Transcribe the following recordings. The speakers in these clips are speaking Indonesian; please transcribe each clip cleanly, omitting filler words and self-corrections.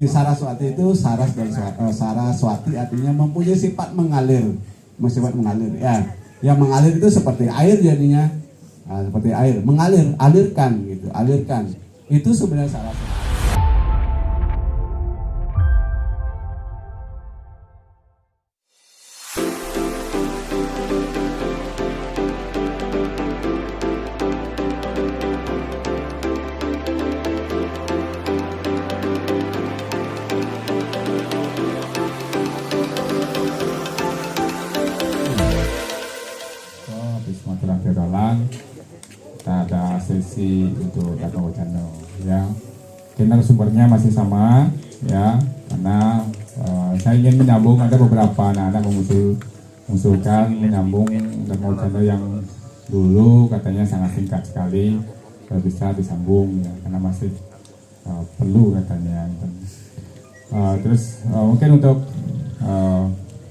Di Saraswati itu Saraswati artinya mempunyai sifat mengalir, ya. Yang mengalir itu seperti air jadinya, seperti air, mengalir, alirkan gitu, alirkan. Itu sebenarnya Saraswati. Kita ada sesi untuk Dharma Wacana ya. Sumbernya masih sama ya, karena saya ingin menyambung, ada beberapa anak-anak mengusulkan menyambung Dharma Wacana yang dulu katanya sangat singkat sekali, bisa disambung ya, karena masih perlu katanya. Terus mungkin untuk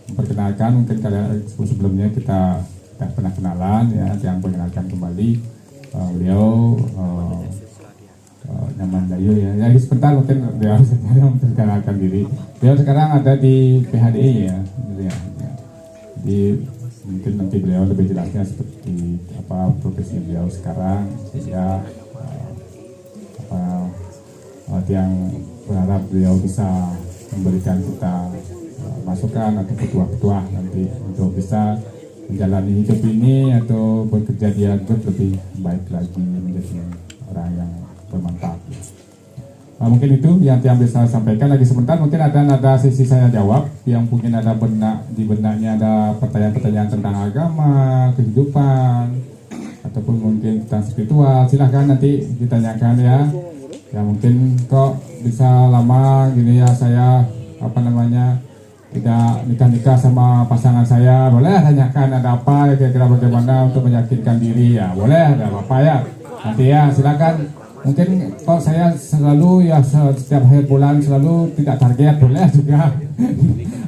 memperkenalkan, mungkin kalian sebelumnya kita pernah kenalan ya, yang perkenalkan kembali beliau Nyaman Dayu ya. Jadi sebentar mungkin beliau memperkenalkan diri. Beliau sekarang ada di PHDI ya, gitu ya. Jadi mungkin nanti beliau lebih jelasnya seperti apa profesi beliau sekarang, sehingga yang berharap beliau bisa memberikan kita masukan atau petuah-petuah nanti untuk bisa menjalani hidup ini atau bekerja di hidup lebih baik lagi, menjadi orang yang bermanfaat. Mungkin itu yang bisa saya sampaikan. Lagi sebentar mungkin ada sesi saya jawab, yang mungkin ada di benaknya ada pertanyaan-pertanyaan tentang agama, kehidupan, ataupun mungkin tentang spiritual. Silahkan nanti ditanyakan ya. Ya mungkin kok bisa lama gini ya saya tidak nikah sama pasangan saya, boleh tanyakan ada apa, kira-kira bagaimana untuk meyakinkan diri ya, boleh, ada apa ya, nanti ya silakan. Mungkin kalau saya selalu ya setiap akhir bulan selalu tidak target, boleh juga.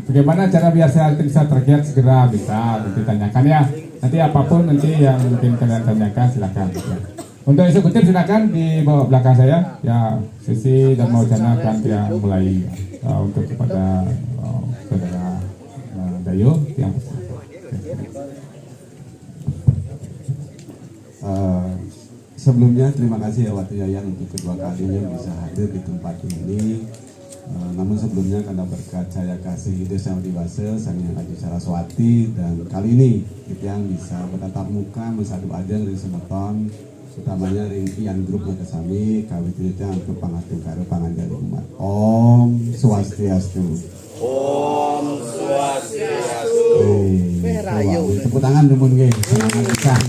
Bagaimana cara biar saya bisa target segera, bisa nanti tanyakan ya. Nanti apapun nanti yang mungkin kalian tanyakan silakan ya. Untuk eksekutif silakan di bawah belakang saya ya, sesi Dharma Wacana akan mulai untuk kepada Saudara Dayu yang sebelumnya terima kasih ya Wati Yayan untuk kedua kalinya bisa hadir di tempat ini. Namun sebelumnya karena berkat saya kasih Desa Dewasa Sang Haji Saraswati, dan kali ini kita yang bisa bertatap muka mesadu ajeng dari semeton, utamanya ringkian grup kesami kawit itu untuk pangatung karo panganjali umat. Om Swastiastu. Om Swastiastu. Tepuk tangan dulu nggih. Semangat pisan.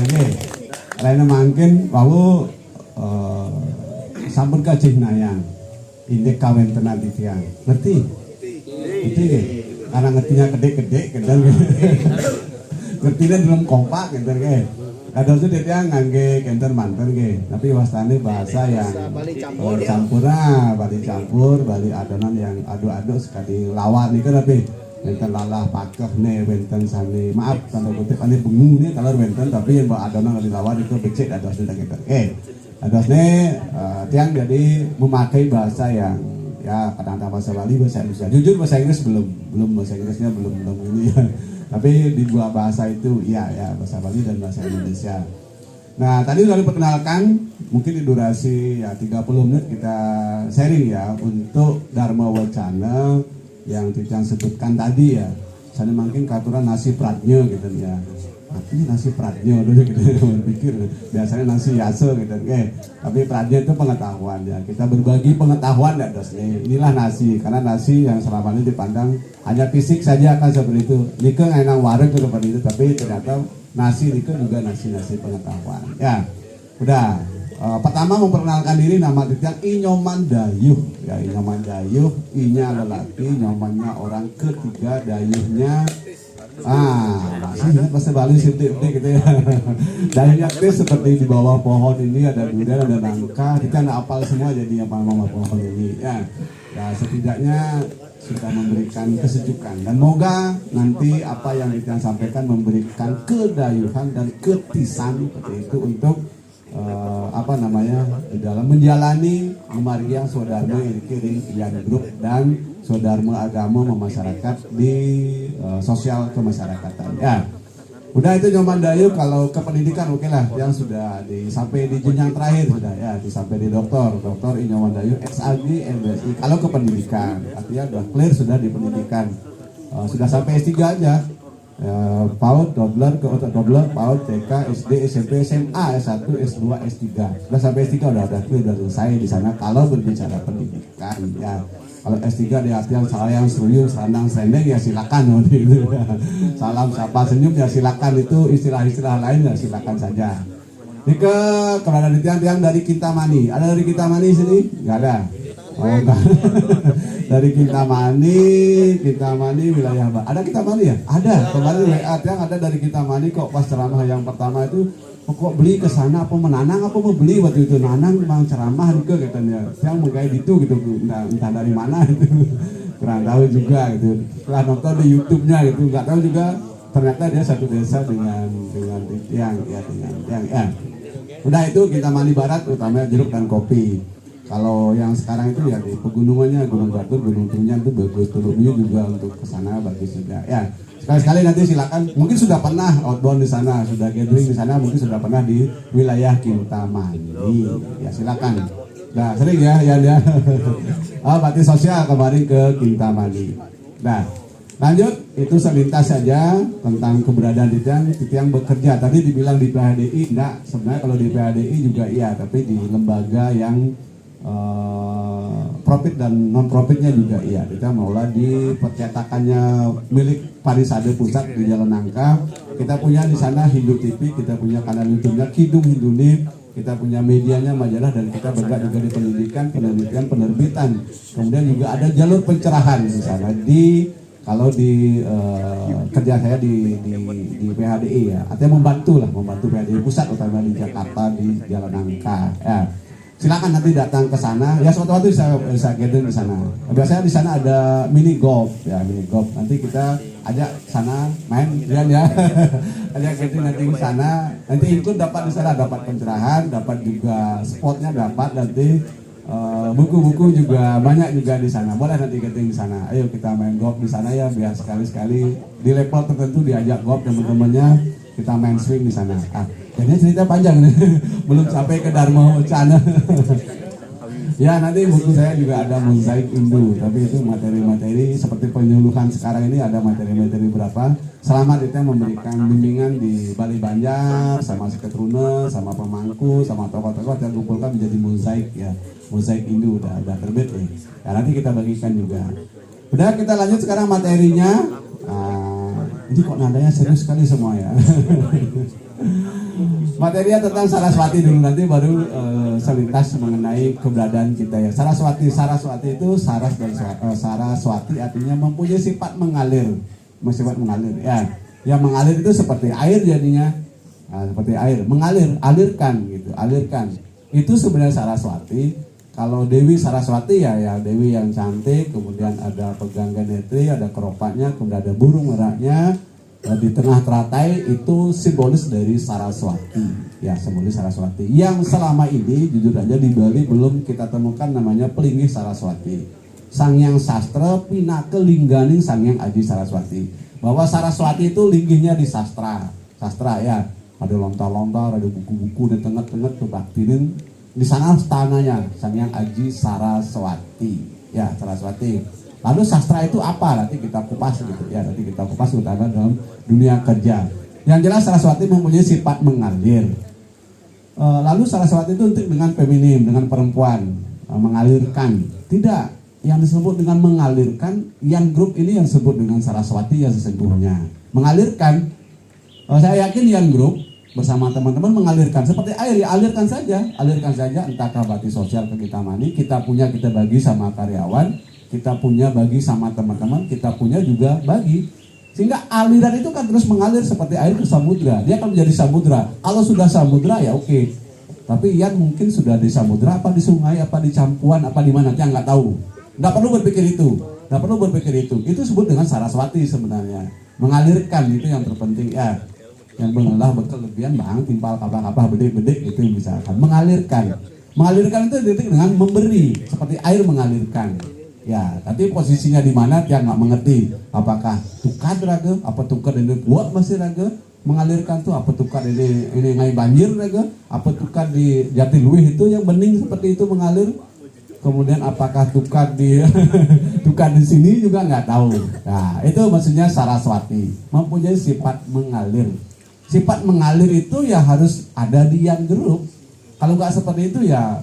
Nggih. Lain mangkin wau sampun kajih nayang. Indek kawin tenan titiang. Ngerti? Ngerti nggih. Karena ngertinya gede-gede kendang. Ngertinya belum kompak gitu nggih. Kadang itu dia ngangge kenter manten nggih, tapi wastane bahasa yang Bali campur, Bali adonan yang adu-adu sekali lawan niku tapi wenten lalah pakeh ne, wenten sami maaf tanda kutip ane bengu ne kalau wenten, tapi yang adonan kali lawan itu becik ados ndak gitu. Adosne tiang jadi memakai bahasa yang ya kadang-kadang bahasa Bali, bahasa Indonesia. Jujur bahasa Inggris belum bahasa Inggrisnya belum ini ya. Tapi di dua bahasa itu iya ya, bahasa Bali dan bahasa Indonesia. Nah tadi sudah diperkenalkan, mungkin di durasi ya 30 menit kita sharing ya untuk Dharma Wacana yang Titiang sebutkan tadi ya. Saya mungkin katuran nasi pratnya gitu ya. Artinya nasi pratnya dulu gitu, pikir biasanya nasi yase gitu. Tapi pratnya itu pengetahuan ya. Kita berbagi pengetahuan ya dosnya. Inilah nasi, karena nasi yang selama ini dipandang hanya fisik saja kan seperti itu. Nika enang warung itu seperti itu, tapi ternyata nasi nika juga nasi pengetahuan. Ya, udah. Pertama memperkenalkan diri, nama Titiang Inyoman Dayuh. Ya Inyoman Dayuh, inya lelaki, nyomannya orang ketiga, dayuhnya masih ingat bahasa Bali sidik-sidik gitu ya. Dayuhnya itu seperti di bawah pohon ini ada durian, ada nangka. Kita nggak apal semua jadi apa nama pohon ini ya. Ya setidaknya sudah memberikan kesejukan, dan moga nanti apa yang kita sampaikan memberikan kedayuhan dan ketisan seperti itu untuk di dalam menjalani Mumariang Swadharma Ring Yan Grup dan Swadharma Agama Memasyarakat di sosial kemasyarakatan. Ya, udah itu Nyoman Dayu. Kalau ke pendidikan oke lah, yang sudah sampai di jenjang terakhir sudah ya, sampai di doktor Nyoman Dayu SAG MSI. Kalau ke pendidikan, artinya udah clear sudah di pendidikan, sudah sampai S3 aja. PAUD, Dobler, PAUD, TK, SD, SMP, SMA, S1, S2, S3. Sudah sampai S3 udah clear, udah selesai di sana kalau berbicara pendidikan ya. Kalau S3 di artian sayang, seruyung, serandang, serendeng ya silakan gitu. Salam, sapa, senyum ya silakan, itu istilah-istilah lain ya silakan saja. Ini kalau ada tiang-tiang dari Kintamani, ada dari Kintamani sini? Enggak ada. Oh enggak. Dari Kintamani wilayah Barat. Ada Kintamani ya? Ada. Kemarin WA yang ada dari Kintamani kok pas ceramah yang pertama itu kok beli ke sana apa menanang apa mau beli waktu itu nanang memang ceramah juga katanya. Yang mau kayak gitu entah dari mana itu. Kurang tahu juga gitu. Setelah nonton di YouTube-nya gitu enggak tahu juga ternyata dia satu desa dengan yang. Udah itu Kintamani Barat utamanya jeruk dan kopi. Kalau yang sekarang itu ya di pegunungannya Gunung Batur, Gunung Tunyan itu bagus, Tulunyu juga untuk kesana bagus juga. Ya sekali-sekali nanti silakan. Mungkin sudah pernah outbound di sana, sudah gathering di sana, mungkin sudah pernah di wilayah Kintamani. Ya silakan. Nah sering ya. Bakti sosial kemarin ke Kintamani. Nah lanjut itu selintas saja tentang keberadaan Titiang bekerja. Tadi dibilang di PHDI, enggak. Sebenarnya kalau di PHDI juga iya, tapi di lembaga yang profit dan non profitnya juga iya. Kita mengelola di percetakannya milik Parisade Pusat di Jalan Nangka. Kita punya di sana Hindu TV, kita punya kanal YouTube-nya Kidung Hindunip, kita punya medianya majalah, dan kita bergerak juga di penelitian penerbitan. Kemudian juga ada jalur pencerahan di sana. Kalau di kerja saya di PHDI ya, artinya membantu PHDI Pusat utama di Jakarta di Jalan Nangka. Ya. Silakan nanti datang ke sana. Ya suatu waktu bisa gathering di sana. Biasanya di sana ada mini golf. Nanti kita ajak sana main ya. Ajak gathering nanti ke sana. Nanti ikut dapat di sana, dapat pencerahan, dapat juga spotnya, dapat nanti buku-buku juga banyak juga di sana. Boleh nanti gathering di sana. Ayo kita main golf di sana ya, biar sekali-sekali di level tertentu diajak golf teman-temannya. Kita main swing di sana. Ini cerita panjang nih, belum sampai ke Dharma Wacana. Ya nanti buku saya juga ada mozaik Hindu, tapi itu materi-materi seperti penyuluhan sekarang ini ada materi-materi berapa. Selamat itu memberikan bimbingan di Bali Banjar sama Seketruna, sama pemangku, sama tokoh-tokoh yang kumpulkan menjadi mozaik ya, mozaik Hindu udah terbit nih. Ya nanti kita bagikan juga. Udah kita lanjut sekarang materinya. Ini kok nadanya serius sekali semua ya. Materinya tentang Saraswati dulu, nanti baru selintas mengenai keberadaan kita ya. Saraswati itu Saraswati artinya mempunyai sifat mengalir, ya. Yang mengalir itu seperti air jadinya, seperti air, alirkan. Itu sebenarnya Saraswati. Kalau Dewi Saraswati ya Dewi yang cantik, kemudian ada pegang ganetri, ada keropaknya, kemudian ada burung meraknya. Di tengah teratai itu simbolis dari Saraswati, ya simbolis Saraswati. Yang selama ini jujur aja di Bali belum kita temukan namanya Pelinggih Saraswati. Sangyang Sastra Pinaka Lingganing Sangyang Aji Saraswati. Bahwa Saraswati itu linggihnya di sastra ya. Ada lontar-lontar, ada buku-buku di tengah-tengah tuh baktinin. Di sana tanahnya Sangyang Aji Saraswati, ya Saraswati. Lalu sastra itu apa? Nanti kita kupas gitu ya. Nanti kita kupas utama dalam dunia kerja. Yang jelas Saraswati mempunyai sifat mengalir. Lalu Saraswati itu untuk dengan feminim, dengan perempuan, mengalirkan. Tidak, yang disebut dengan mengalirkan, yang grup ini yang disebut dengan Saraswati yang sesungguhnya. Mengalirkan, saya yakin yang grup bersama teman-teman mengalirkan seperti air ya, alirkan saja entah bakti sosial ke Kintamani, kita bagi sama karyawan, kita punya bagi sama teman-teman, kita punya juga bagi, sehingga aliran itu kan terus mengalir seperti air ke samudra. Dia akan menjadi samudra. Kalau sudah samudra ya oke. Tapi yang mungkin sudah di samudra, apa di sungai, apa di campuan, apa di mana, dia nggak tahu. Nggak perlu berpikir itu. Itu disebut dengan Saraswati sebenarnya. Mengalirkan itu yang terpenting ya. yang mengelah berkelebihan bang timpal kapah-kapah bedek-bedek itu misalkan mengalirkan itu identik dengan memberi seperti air mengalirkan ya, tapi posisinya di mana dia nggak mengerti apakah tukar raga apa tukar ini buat masih raga mengalirkan tuh apa tukar ini ngai banjir raga apa tukar di Jatiluwih itu yang bening seperti itu mengalir. Kemudian apakah tukar di tukar di sini juga nggak tahu. Nah itu maksudnya Saraswati mempunyai sifat mengalir. Sifat mengalir itu ya harus ada di yang grup. Kalau nggak seperti itu ya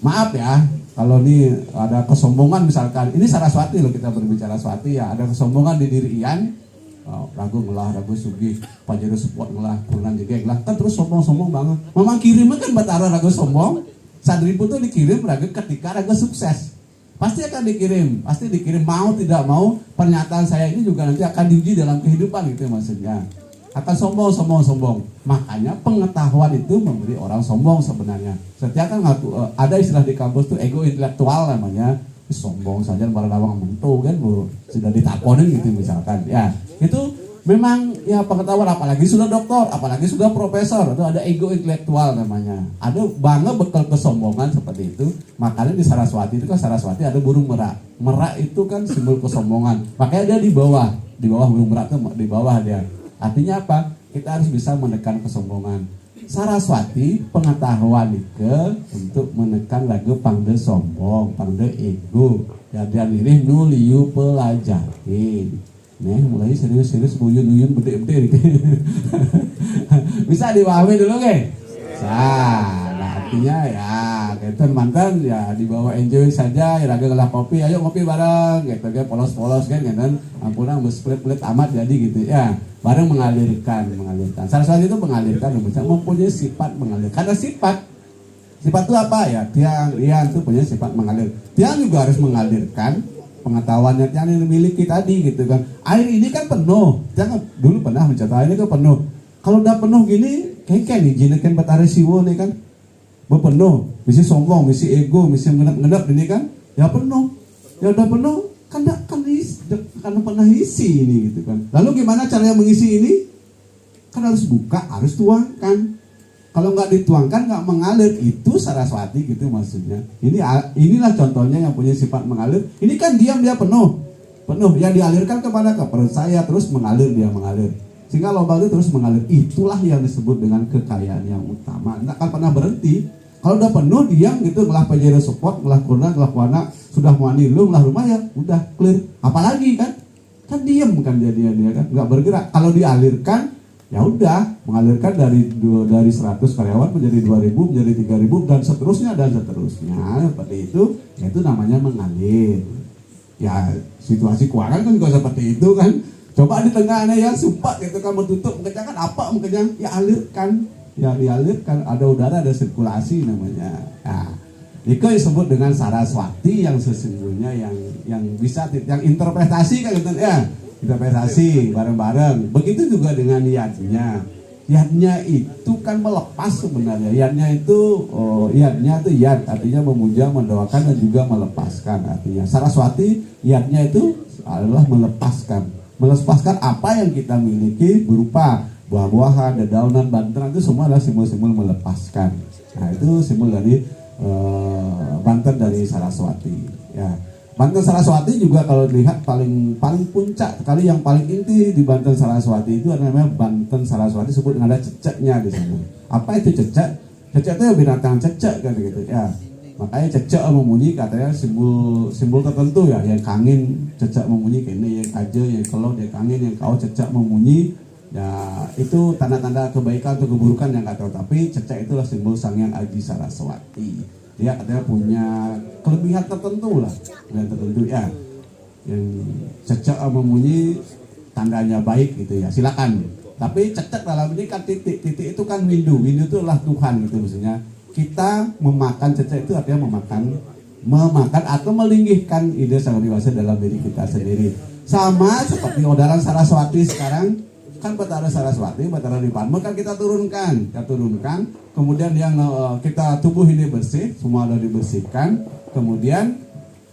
maaf ya. Kalau ini ada kesombongan misalkan, ini Saraswati loh kita berbicara Swati ya. Ada kesombongan di diri Ian. Oh, ragu ngelah, ragu sugih, pajero support ngelah, kurang juga ngelah. Kan terus sombong-sombong banget. Memang kirimnya kan batara ragu sombong. Sadripu itu dikirim raga ketika raga sukses, pasti akan dikirim, mau tidak mau pernyataan saya ini juga nanti akan diuji dalam kehidupan gitu maksudnya, akan sombong. Makanya pengetahuan itu memberi orang sombong sebenarnya. Setiap kan ada istilah di kampus tuh ego intelektual namanya, sombong saja barang awang mentu kan bu, sudah ditakonin gitu misalkan ya, itu memang ya pengetahuan apalagi sudah doktor, apalagi sudah profesor, itu ada ego intelektual namanya. Ada banget bekal kesombongan seperti itu. Makanya di Saraswati itu kan Saraswati ada burung merak. Merak itu kan simbol kesombongan. Makanya dia di bawah burung merak itu di bawah dia. Artinya apa? Kita harus bisa menekan kesombongan. Saraswati pengetahuan itu untuk menekan lagu pangde sombong, pangde ego. Ya dia lirih nuliu pelajarin. Nih mulai serius buyun bede-bede gitu. Bisa dipahami dulu ke? Nah artinya ya gitu mantan ya dibawa enjoy saja ya raga ngelah kopi, ayo ngopi bareng gitu kan, polos-polos kan ampunan bersplit-split amat jadi gitu ya, bareng mengalirkan. Saraswati itu mengalirkan, mempunyai sifat mengalir. Karena sifat itu apa ya? Tiang itu punya sifat mengalir. Tiang juga harus mengalirkan pengetahuannya yang dimiliki tadi gitu kan. Air ini kan penuh, jangan dulu pernah mencatat air ini kan penuh. Kalau udah penuh gini, kayak nih jinekan batari siwo nih kan, berpenuh, misi sombong, misi ego, misi ngendap ini kan, ya penuh, ya udah penuh, kan pernah isi ini gitu kan. Lalu gimana caranya mengisi ini? Kan harus buka, harus tuangkan. Kalau nggak dituangkan nggak mengalir, itu Saraswati gitu maksudnya. Inilah contohnya yang punya sifat mengalir. Ini kan diam dia penuh yang dialirkan kepada perut saya terus mengalir sehingga lomba itu terus mengalir. Itulah yang disebut dengan kekayaan yang utama. Nggak akan pernah berhenti. Kalau udah penuh diam gitu, ngelah pajero support, ngelah kurna, ngelah kuana, sudah muani lu, ngelah rumah ya udah clear. Apalagi kan diam kan dia kan nggak bergerak. Kalau dialirkan ya udah mengalirkan dari 100 karyawan menjadi 2.000, menjadi 3.000 dan seterusnya seperti itu. Ya itu namanya mengalir. Ya situasi keuangan kan juga seperti itu kan. Coba di tengahnya ya sumpah gitu kan, menutup mengencangkan apa mengencang ya alirkan, ya dialirkan, ada udara, ada sirkulasi namanya. Nah, itu disebut dengan Saraswati yang sesungguhnya yang bisa yang interpretasi kan gitu ya. Interpretasi bareng-bareng. Begitu juga dengan yadnya. Yadnya itu kan melepas sebenarnya. Yadnya itu yad artinya memuja, mendoakan dan juga melepaskan artinya. Saraswati yadnya itu adalah melepaskan apa yang kita miliki berupa buah-buahan, dedaunan, banteran, itu semua adalah simbol-simbol melepaskan. Nah itu simbol dari Banten dari Saraswati. Ya. Banten Saraswati juga kalau dilihat paling puncak sekali, yang paling inti di Banten Saraswati itu namanya Banten Saraswati, disebut dengan ada ceceknya di sana. Apa itu cecek? Cecek itu binatang cecek kan gitu ya. Makanya cecek memunyi katanya simbol tertentu ya, yang kangin cecek memunyi kene, yang aja, yang kalau dia kangin, yang kau cecek memunyi. Ya itu tanda-tanda kebaikan atau keburukan yang nggak tahu, tapi cecek itulah simbol Sang Hyang Aji Saraswati. Dia katanya punya kelebihan tertentu lah, ya. Yang cecek memunyi tandanya baik gitu ya, silakan. Tapi cecek dalam ini kan titik itu kan windu itu adalah Tuhan gitu maksudnya. Kita memakan cecek itu artinya memakan atau melinggihkan ide Sang Dewasa dalam diri kita sendiri. Sama seperti odaran Saraswati sekarang. Kan Batara Saraswati, Batara Niparma kan kita turunkan, kemudian yang kita tubuh ini bersih, semua sudah dibersihkan, kemudian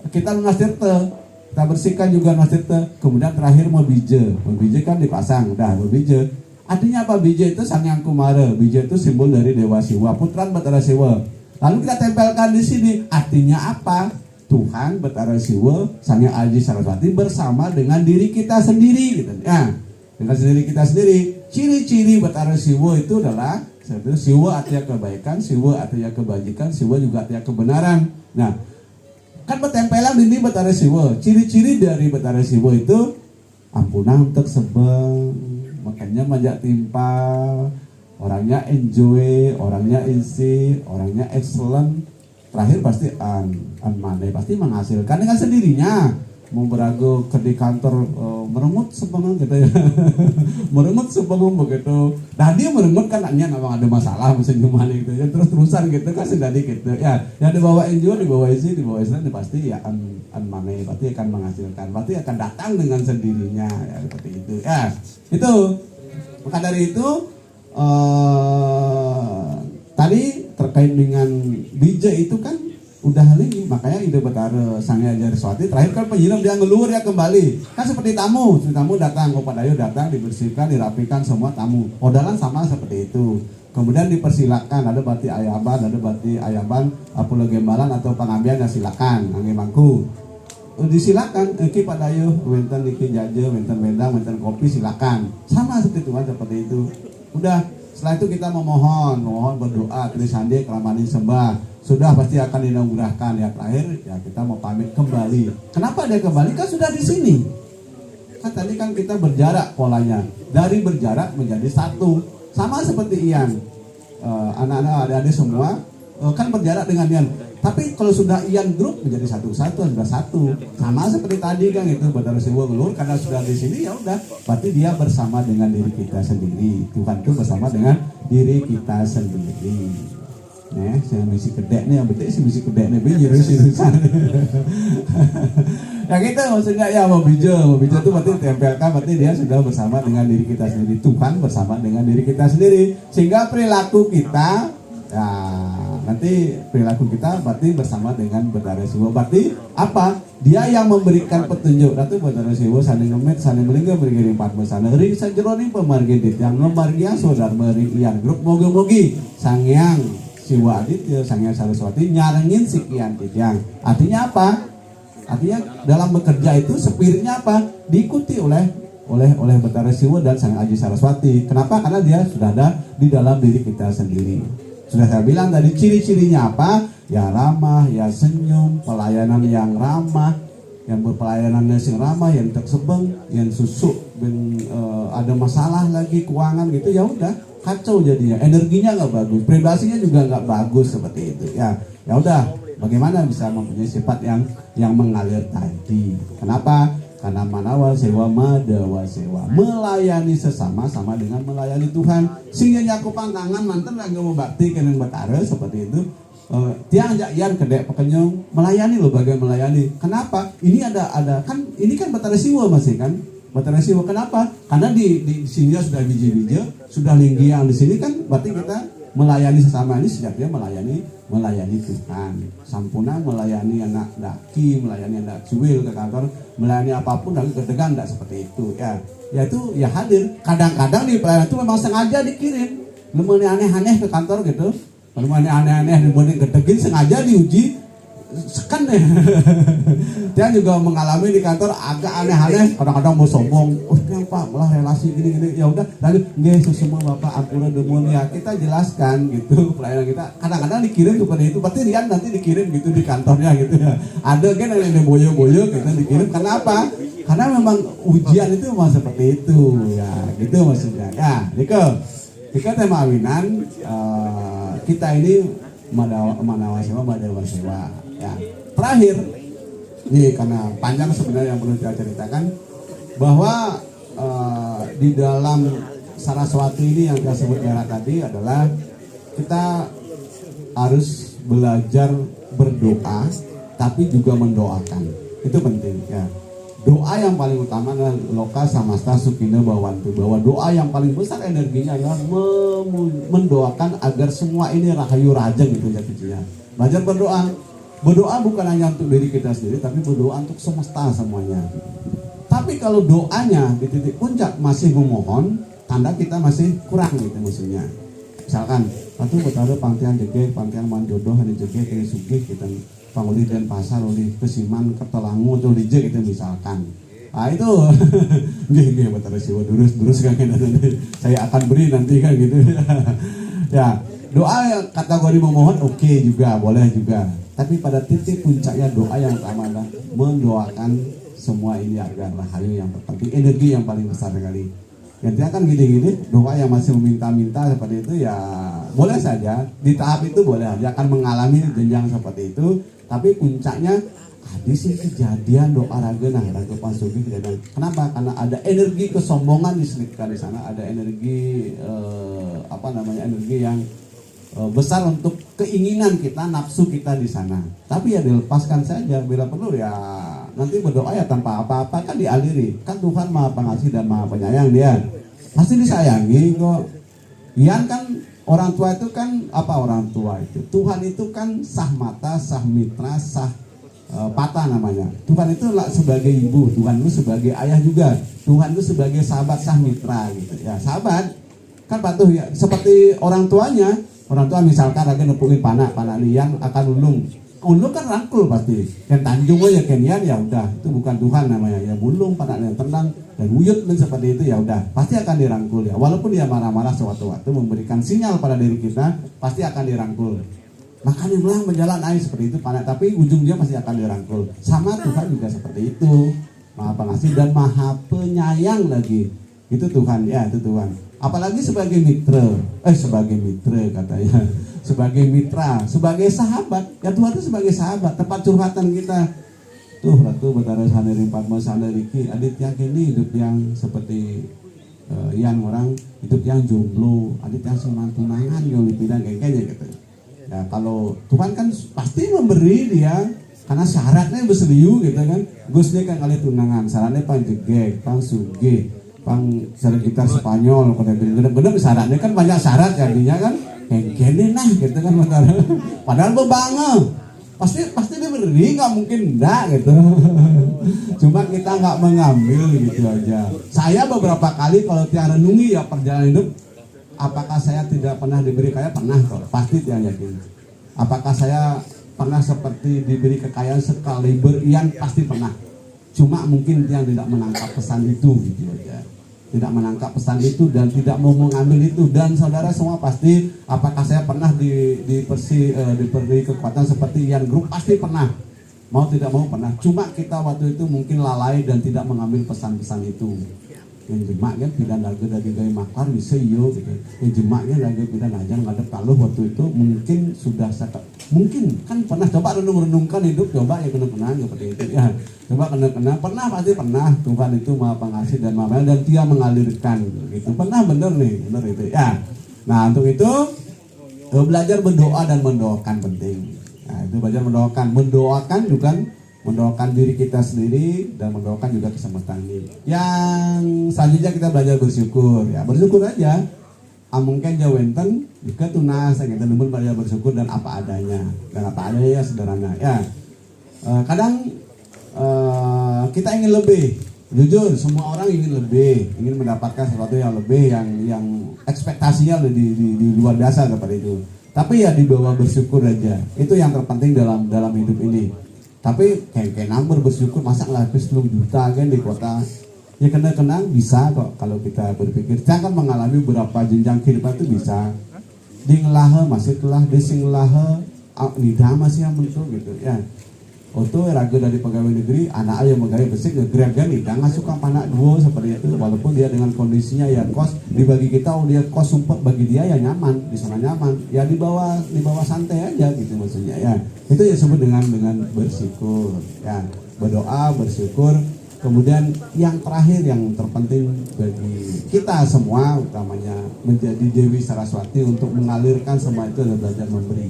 kita lunastirte, kita bersihkan juga lunastirte, kemudian terakhir mebije kan dipasang, udah mebije, Artinya apa? Bija itu Sang Hyang Kumara. Bija itu simbol dari Dewa Siwa, putra Bathara Siwa. Lalu kita tempelkan di sini. Artinya apa? Tuhan Bathara Siwa, Sang Hyang Aji Saraswati bersama dengan diri kita sendiri gitu. Ya, dengan diri kita sendiri. Ciri-ciri Bathara Siwa itu adalah Siwa artinya kebaikan, Siwa artinya kebajikan, Siwa juga artinya kebenaran. Nah, kan bertempelan ini Bathara Siwa. Ciri-ciri dari Bathara Siwa itu ampunan untuk sebeng, makanya majak timpal, orangnya enjoy, orangnya easy, orangnya excellent. Terakhir pasti mane pasti menghasilkan dengan sendirinya. Mau berago ke di kantor meremut sepengung gitu ya. Meremut sepengung begitu. Nah dia meremut kan hanya memang ada masalah mesin gimana gitu ya. Terus-terusan gitu kan sudah gitu. Ya, yang dibawa enjoy, dibawa easy, dibawa excellent pasti ya mane pasti akan menghasilkan. Pasti akan datang dengan sendirinya ya seperti itu. Ya, itu. Maka dari itu tadi terkait dengan bija itu kan udah hal ini, makanya ide Bathara Sang Hyang Saraswati terakhir kan penyiram dia ngeluar ya kembali kan seperti tamu datang kepada datang dibersihkan dirapikan semua tamu odalan sama seperti itu, kemudian dipersilakan ada bati ayaban apula gembalan atau pengambilan ya silakan angge mangku disilakan iki padayo wenten iki jaje wenten wedang wenten kopi silakan sama seperti itu seperti itu udah. Setelah itu kita mohon berdoa, trisandi, keramani sembah. Sudah pasti akan dianugerahkan ya. Terakhir ya kita mau pamit kembali. Kenapa dia kembali? Kan sudah di sini. Kan tadi kan kita berjarak polanya. Dari berjarak menjadi satu. Sama seperti Ian. Anak-anak adik-adik semua kan berjarak dengan Ian. Tapi kalau sudah Ian grup menjadi satu-satu sudah satu. Sama seperti tadi kan itu Bathara Siwa ngelur karena sudah di sini ya udah. Berarti dia bersama dengan diri kita sendiri. Tuhan itu bersama dengan diri kita sendiri. Nih, saya misi kedek nih yang betul sih misi kedek nih bijir sih. Ya kita maksudnya ya mau bija itu berarti tempelkan berarti dia sudah bersama dengan diri kita sendiri. Tuhan bersama dengan diri kita sendiri sehingga perilaku kita ya nanti perilaku kita berarti bersama dengan Bathara Siwa. Berarti apa? Dia yang memberikan petunjuk. Ratu Bathara Siwa saling ngemet, saling melingga bergiring empat besana. Ring sajeroni pemargidit yang memargia saudara mering ian grup mogi-mogi Sang Hyang Siwa Aditya, Sang Hyang Saraswati nyarengin sekian tijang. Artinya apa? Artinya dalam bekerja itu spiritnya apa? Diikuti oleh Bathara Siwa dan Sang Hyang Aji Saraswati. Kenapa? Karena dia sudah ada di dalam diri kita sendiri. Sudah saya bilang tadi ciri-cirinya apa? Ya ramah, ya senyum, pelayanan yang ramah, yang berpelayanan yang ramah, yang tersebeng, yang susuk, ada masalah lagi keuangan gitu ya udah kacau jadinya, energinya nggak bagus, privasinya juga nggak bagus seperti itu ya. Ya udah, bagaimana bisa mempunyai sifat yang mengalir tadi? Kenapa? Karena manawal sewa madawa sewa, melayani sesama sama dengan melayani Tuhan. Sehingga nyaku pantangan mantan lagi mau bakti keneng Bathara seperti itu. Tiang jakian kedek pekenyong melayani loh, bagaimana melayani? Kenapa? Ini ada kan ini kan Bathara Siwa masih kan? Bathara Siwa kenapa? Karena di sini sudah biji-biji, sudah linggi yang di sini kan berarti kita melayani sesama ini sejatinya melayani Tuhan. Sampuna melayani anak daki, melayani anak cuil ke kantor, melayani apapun dan kedegan tidak seperti itu ya. Ya itu ya hadir. Kadang-kadang di pelayanan itu memang sengaja dikirim. Lemuni aneh-aneh ke kantor gitu. Lemuni aneh-aneh lemuni gedegin sengaja diuji. Kan deh. Dia juga mengalami di kantor agak aneh-aneh, kadang-kadang mau sombong. Oh, yang Pak, malah relasi gini-gini. Ya udah, lalu nggih semua Bapak ampura demun ya. Kita jelaskan gitu pelayanan kita. Kadang-kadang dikirim seperti itu. Berarti dia nanti dikirim gitu di kantornya gitu ya. Ada kan yang boyo-boyo kita dikirim. Kenapa? Karena memang ujian itu memang seperti itu ya. Gitu maksudnya. Ya, Dika tema awinan kita ini manawa sewa ya. Terakhir nih karena panjang sebenarnya yang perlu kita ceritakan bahwa di dalam Saraswati ini yang kita sebut merah tadi adalah kita harus belajar berdoa tapi juga mendoakan. Itu penting ya. Doa yang paling utama adalah loka samasta sukina bawantu, bahwa doa yang paling besar energinya adalah mendoakan agar semua ini rahayu raja gitu ya. Belajar berdoa. Berdoa bukan hanya untuk diri kita sendiri, tapi berdoa untuk semesta semuanya. Tapi kalau doanya di titik puncak masih memohon, tanda kita masih kurang gitu maksudnya. Misalkan waktu betara pangtian jege, pangtian manjodoh hani jege kini sugih kita panguli dan pasar uli kesiman ketelangu tuh lijek itu misalkan. Ah itu nggih betara siwa durus kan saya akan beri nanti kan gitu. Ya, doa yang kategori memohon oke juga, boleh juga. Tapi pada titik puncaknya doa yang utama adalah mendoakan semua ini agar rahayu yang terpenting, energi yang paling besar sekali. Gantinya kan gini-gini, doa yang masih meminta-minta seperti itu ya boleh saja, di tahap itu boleh aja akan mengalami jenjang seperti itu. Tapi puncaknya habis kejadian doa raga pasugi kejadian. Kenapa? Karena ada energi kesombongan diselipkan di sana, ada energi energi yang besar untuk keinginan kita, nafsu kita di sana. Tapi ya dilepaskan saja bila perlu ya. Nanti berdoa ya tanpa apa-apa kan dialiri. Kan Tuhan Maha Pengasih dan Maha Penyayang dia. Pasti disayangi kok. Ian kan orang tua itu kan apa orang tua itu? Tuhan itu kan sah mata, sah mitra, sah patah namanya. Tuhan itu sebagai ibu, Tuhan itu sebagai ayah juga. Tuhan itu sebagai sahabat, sah mitra gitu. Ya, sahabat. Kan patuh ya seperti orang tuanya. Orang tua misalkan lagi nepukin panah liang akan ulung. Ulung kan rangkul pasti. Yang tanjung aja kenian ya udah, itu bukan Tuhan namanya. Ya bulung panah yang tenang dan wuyut dan seperti itu ya udah, pasti akan dirangkul ya. Walaupun dia marah-marah sewaktu-waktu memberikan sinyal pada diri kita, pasti akan dirangkul. Makanya bilang berjalan air seperti itu panah, tapi ujungnya pasti akan dirangkul. Sama Tuhan juga seperti itu. Maha Pengasih dan Maha Penyayang lagi. Itu Tuhan ya, itu Tuhan. Apalagi sebagai mitra katanya, sebagai mitra, sebagai sahabat. Ya Tuhan itu sebagai sahabat, tempat curhatan kita. Tuh Ratu Betara Saneri Padma Sanderiki, adit yang kini hidup yang seperti yang orang hidup yang jomblo, adit yang semantunangan, yang dipindah kayaknya gitu. Ya kalau Tuhan kan pasti memberi dia, karena syaratnya berserius gitu kan. Gusnya kan kali tunangan, syaratnya pang jegek, pang sugih, pang syarat gitar Spanyol, bener-bener syaratnya kan banyak syarat jadinya kan gini nah gitu kan. Padahal bebanget pasti dia beri, nggak mungkin enggak gitu. Cuma kita nggak mengambil gitu aja. Saya beberapa kali kalau tiang renungi ya perjalanan hidup, apakah saya tidak pernah diberi kaya? Pernah kok, pasti tiang yakin. Apakah saya pernah seperti diberi kekayaan sekaliber? Yang pasti pernah. Cuma mungkin tiang tidak menangkap pesan itu gitu aja. Tidak menangkap pesan itu dan tidak mau mengambil itu. Dan saudara semua pasti, apakah saya pernah diberi kekuatan seperti yang grup? Pasti pernah. Mau tidak mau pernah. Cuma kita waktu itu mungkin lalai dan tidak mengambil pesan-pesan itu. Yang jemak kan tidak lagu dari gaya makar bisa iyo gitu. Yang jemaknya lagu tidak najan ngadep taluh waktu itu mungkin sudah mungkin kan pernah coba renungkan hidup, coba ya kena-kena seperti itu ya. Coba kena-kena pernah, pasti pernah. Tuhan itu Maha Pengasih dan Maha Penyayang dan Dia mengalirkan gitu. Pernah bener itu ya. Nah untuk itu belajar berdoa dan mendoakan penting. Nah itu belajar mendoakan juga mendoakan diri kita sendiri dan mendoakan juga keselamatan ini. Yang selanjutnya kita belajar bersyukur ya, bersyukur aja. Mungkin jauh enten juga tunas kita nemen belajar bersyukur dan apa adanya ya sederhana ya. Kadang kita ingin lebih, jujur semua orang ingin lebih, ingin mendapatkan sesuatu yang lebih, yang ekspektasinya di luar biasa seperti itu. Tapi ya dibawa bersyukur aja, itu yang terpenting dalam hidup ini. Tapi kayak number bersyukur masa ngelapis 10 juta kan di kota ya kenang bisa kok kalau kita berpikir. Jangan mengalami beberapa jenjang kehidupan itu bisa. Di ngelahe masih telah, di sing ngelahe lidah masih yang bentuk gitu ya. Oto raga dari pegawai negeri, anak ayah pegawai besik ngegrab-grab nih, jangan suka panak dua seperti itu. Walaupun dia dengan kondisinya ya kos dibagi kita, dia kos sumpah bagi dia ya nyaman, di sana nyaman, ya di bawah santai aja gitu maksudnya ya. Itu yang disebut dengan bersyukur ya, berdoa, bersyukur. Kemudian yang terakhir yang terpenting bagi kita semua utamanya menjadi Dewi Saraswati untuk mengalirkan semua itu adalah belajar memberi.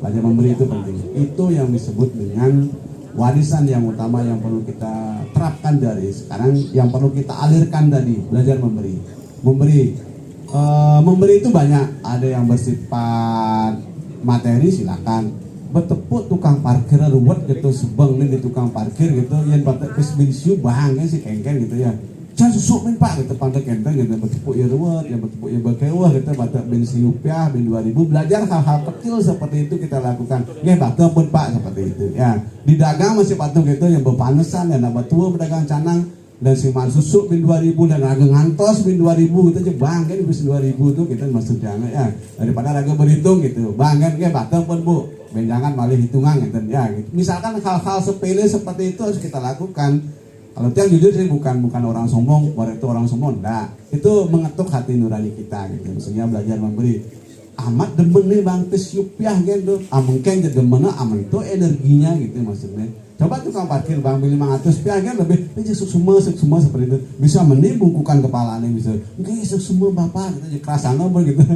Belajar memberi itu penting. Itu yang disebut dengan warisan yang utama yang perlu kita terapkan dari sekarang, yang perlu kita alirkan tadi, belajar memberi. Memberi itu banyak. Ada yang bersifat materi silakan. Betepuk tukang parkir ruwet gitu sebeng nih di tukang parkir gitu, yang batek kesbinsiu bang kan si kengken gitu ya. Can susuk min Pak gitu pandek enteng gitu bertepuk ya ruwet ya bertepuk ya berkewah gitu batak bin rupiah bin 2000 belajar hal-hal kecil seperti itu kita lakukan nggih batuk pun Pak seperti itu ya di dagang masih patung gitu yang berpanesan ya nambah tua pedagang canang dan siman susuk bin 2000 dan raga ngantos bin 2000 gitu aja bang kan bin 2000 tuh kita masuk jangan ya daripada raga berhitung gitu bang kan nggih batuk pun Bu benjangan malih hitungan gitu ya gitu. Misalkan hal-hal sepele seperti itu harus kita lakukan. Kalau tiang jujur sih bukan orang sombong, orang itu orang sombong. Nah, itu mengetuk hati nurani kita gitu. Maksudnya belajar memberi. Amat demen nih Bang tes rupiah gitu. Mungkin jadi demen aman itu energinya gitu maksudnya. Coba tukang parkir Bang beli 500 rupiah kan lebih semua seperti itu. Bisa menibungkukan kepalanya bisa. Enggak semua Bapak gitu kerasa ngomong gitu.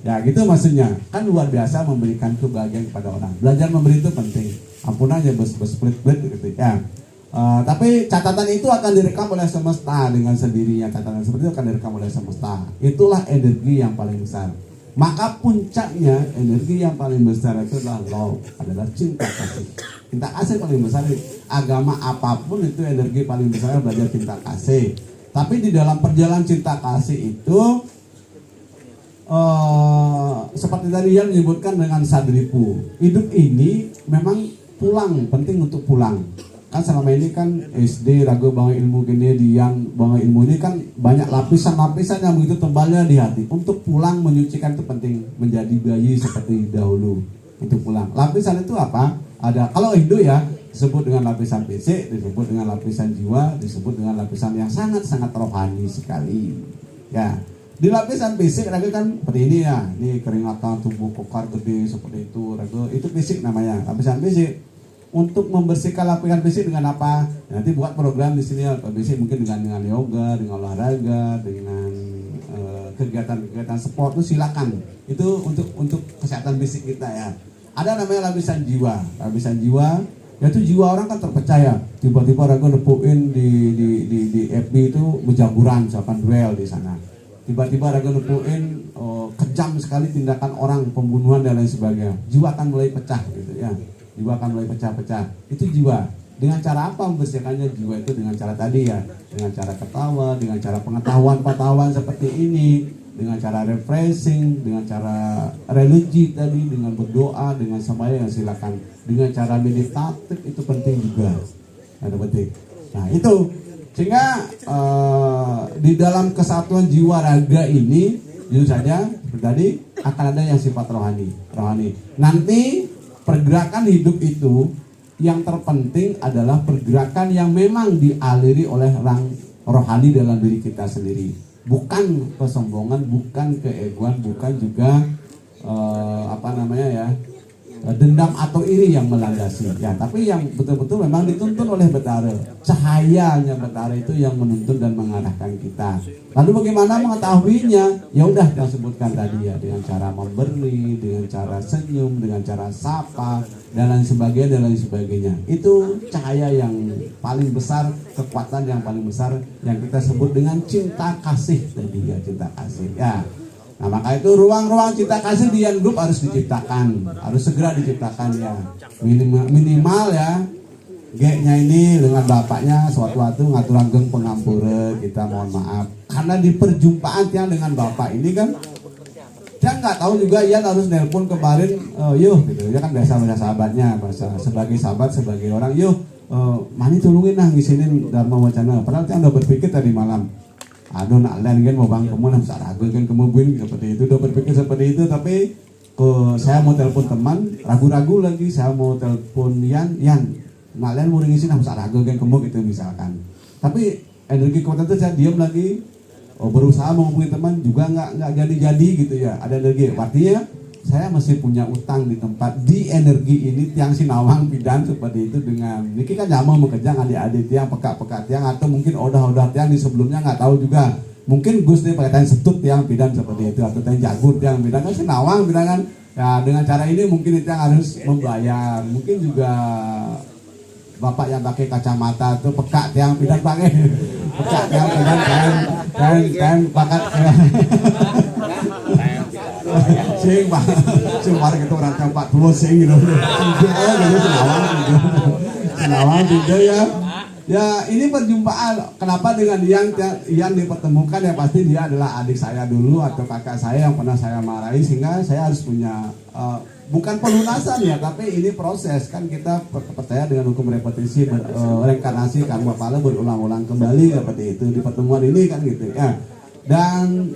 Ya gitu maksudnya. Kan luar biasa memberikan kebahagiaan kepada orang. Belajar memberi itu penting. Ampun aja split gitu ya. Tapi catatan itu akan direkam oleh semesta dengan sendirinya. Catatan seperti itu akan direkam oleh semesta. Itulah energi yang paling besar. Maka puncaknya energi yang paling besar itu adalah love, adalah cinta kasih. Cinta kasih paling besar. Agama apapun itu energi paling besar belajar cinta kasih. Tapi di dalam perjalanan cinta kasih itu seperti tadi yang menyebutkan dengan sadripu. Hidup ini memang pulang, penting untuk pulang. Kan selama ini kan SD, ragu bangun ilmu gini, diang bangun ilmu ini kan banyak lapisan-lapisan yang begitu tebalnya di hati. Untuk pulang menyucikan itu penting, menjadi bayi seperti dahulu. Untuk pulang. Lapisan itu apa? Ada, kalau Hindu ya disebut dengan lapisan fisik, disebut dengan lapisan jiwa, disebut dengan lapisan yang sangat-sangat rohani sekali. Ya, di lapisan fisik ragu kan seperti ini ya, ini keringatan, tubuh kokar gede seperti itu, ragu itu fisik namanya, lapisan fisik. Untuk membersihkan lapisan fisik dengan apa? Nanti buat program di sini fisik mungkin dengan yoga, dengan olahraga, dengan kegiatan-kegiatan sport itu silakan. Itu untuk kesehatan fisik kita ya. Ada namanya lapisan jiwa. Lapisan jiwa yaitu jiwa orang kan terpercaya. Tiba-tiba orang nepuin di FB itu berjaburan misalkan duel di sana. Tiba-tiba orang nepuin kejam sekali tindakan orang, pembunuhan dan lain sebagainya. Jiwa akan mulai pecah gitu ya. Jiwa akan mulai pecah-pecah. Itu jiwa. Dengan cara apa membersihkannya jiwa itu? Dengan cara tadi ya, dengan cara ketawa, dengan cara pengetahuan seperti ini, dengan cara refreshing, dengan cara religi tadi, dengan berdoa, dengan sembahyang silakan. Dengan cara meditatif itu penting juga. Ada penting. Nah itu sehingga di dalam kesatuan jiwa raga ini, jujur saja tadi akan ada yang sifat rohani. Nanti pergerakan hidup itu yang terpenting adalah pergerakan yang memang dialiri oleh orang rohani dalam diri kita sendiri. Bukan kesombongan, bukan keegoan, bukan juga dendam atau iri yang melandasi. Ya, tapi yang betul-betul memang dituntun oleh Betara. Cahayanya Betara itu yang menuntun dan mengarahkan kita. Lalu bagaimana mengetahuinya? Ya udah yang sebutkan tadi ya, dengan cara memberi, dengan cara senyum, dengan cara sapa dan lain sebagainya. Itu cahaya yang paling besar, kekuatan yang paling besar yang kita sebut dengan cinta kasih tadi ya, cinta kasih. Ya. Nah maka itu ruang-ruang cinta kasih di Yan Group harus diciptakan, harus segera diciptakan ya. Minimal ya, G-nya ini dengan bapaknya suatu-suatu ngatur-ngatur pengampura, kita mohon maaf. Karena di perjumpaan Tiang dengan bapak ini kan, Tiang nggak tahu juga Yan harus nelpon kemarin, gitu. Dia kan biasa sahabatnya, sebagai sahabat, sebagai orang, mani tolongin nah ngisinin Dharma Wacana. Padahal Tiang udah berpikir tadi malam. Aduh nak lain kan mau bang kamu nak ragu kan kamu buin seperti itu, udah berpikir seperti itu, tapi saya mau telepon teman ragu-ragu lagi, saya mau telepon Yan nak lain mau ngisi nak ragu kan kamu gitu misalkan, tapi energi kuat itu saya diam lagi, berusaha menghubungi teman juga nggak jadi gitu ya, ada energi, artinya saya masih punya utang di tempat di energi ini Tiang Sinawang Pidan seperti itu dengan Niki kan jamu bekerja adik-adik Tiang peka-peka Tiang atau mungkin odah-odah Tiang di sebelumnya nggak tahu juga, mungkin Gus nih pakai setut Tiang Pidan seperti itu atau Tiang Jagur Tiang Pidan kan Sinawang Pidan kan ya, dengan cara ini mungkin Tiang harus membayar, mungkin juga bapak yang pakai kacamata itu peka Tiang Pidan pakai peka Tiang Pidan kan pakat sing pak, sing warga itu orang 40 sing gitu, gitu Senawang gitu ya. Ya ini perjumpaan. Kenapa dengan yang dipertemukan ya pasti dia adalah adik saya dulu atau kakak saya yang pernah saya marahi, sehingga saya harus punya bukan pelunasan ya, tapi ini proses kan, kita percaya dengan hukum repetisi, reinkarnasi karma pala berulang-ulang kembali seperti itu di pertemuan ini kan gitu ya. Dan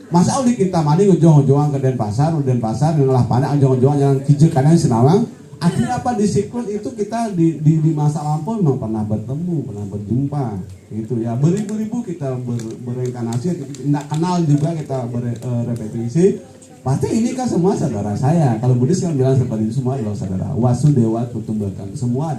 masa udah kita mandi ujung-ujungan ke Denpasar ngolah panak ujung-ujungan yang kijil kanan Senawang. Akhirnya apa, di siklus itu kita di masa lampau memang pernah bertemu, pernah berjumpa gitu ya. Beribu-ribu kita bereinkarnasi, tidak kenal juga kita berrepetisi. Pasti ini kan semua saudara saya. Kalau Buddhis kan bilang seperti itu, semua adalah saudara. Wasudewa Kutumbakan, semua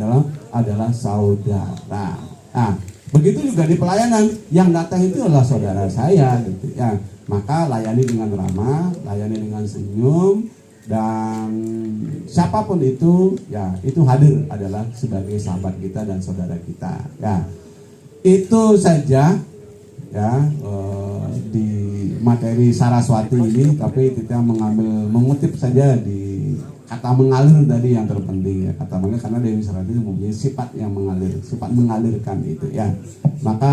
adalah saudara. Nah, begitu juga di pelayanan, yang datang itu adalah saudara saya gitu ya. Maka layani dengan ramah, layani dengan senyum, dan siapapun itu ya, itu hadir adalah sebagai sahabat kita dan saudara kita ya. Itu saja ya di materi Saraswati ini, tapi kita mengutip saja di kata mengalir tadi yang terpenting ya, kata mengalir, karena Dewi Saraswati mempunyai sifat yang mengalir, sifat mengalirkan itu ya. Maka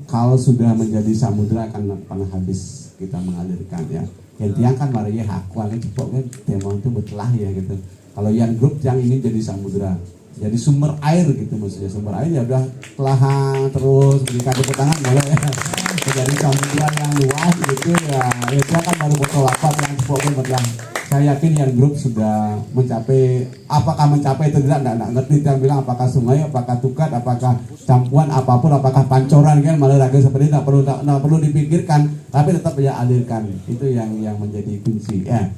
kalau sudah menjadi samudra akan pernah habis kita mengalirkan ya. Yang tiang kan marinya haku aja cepok kan, tema itu betelah ya gitu. Kalau yang grup yang ingin jadi samudra, jadi sumber air gitu, maksudnya sumber air ya udah telahan terus berikan tepuk tangan boleh ya. Jadi samudra yang luas gitu ya. Itu kan baru botol lapat yang cepok kan betelah. Saya yakin yang grup sudah mencapai, apakah mencapai atau tidak ngerti. Yang bilang apakah sungai, apakah tukat, apakah campuran, apapun, apakah pancoran kan, malah lagi seperti itu nggak perlu dipikirkan, tapi tetap ya alirkan. Itu yang menjadi kunci ya.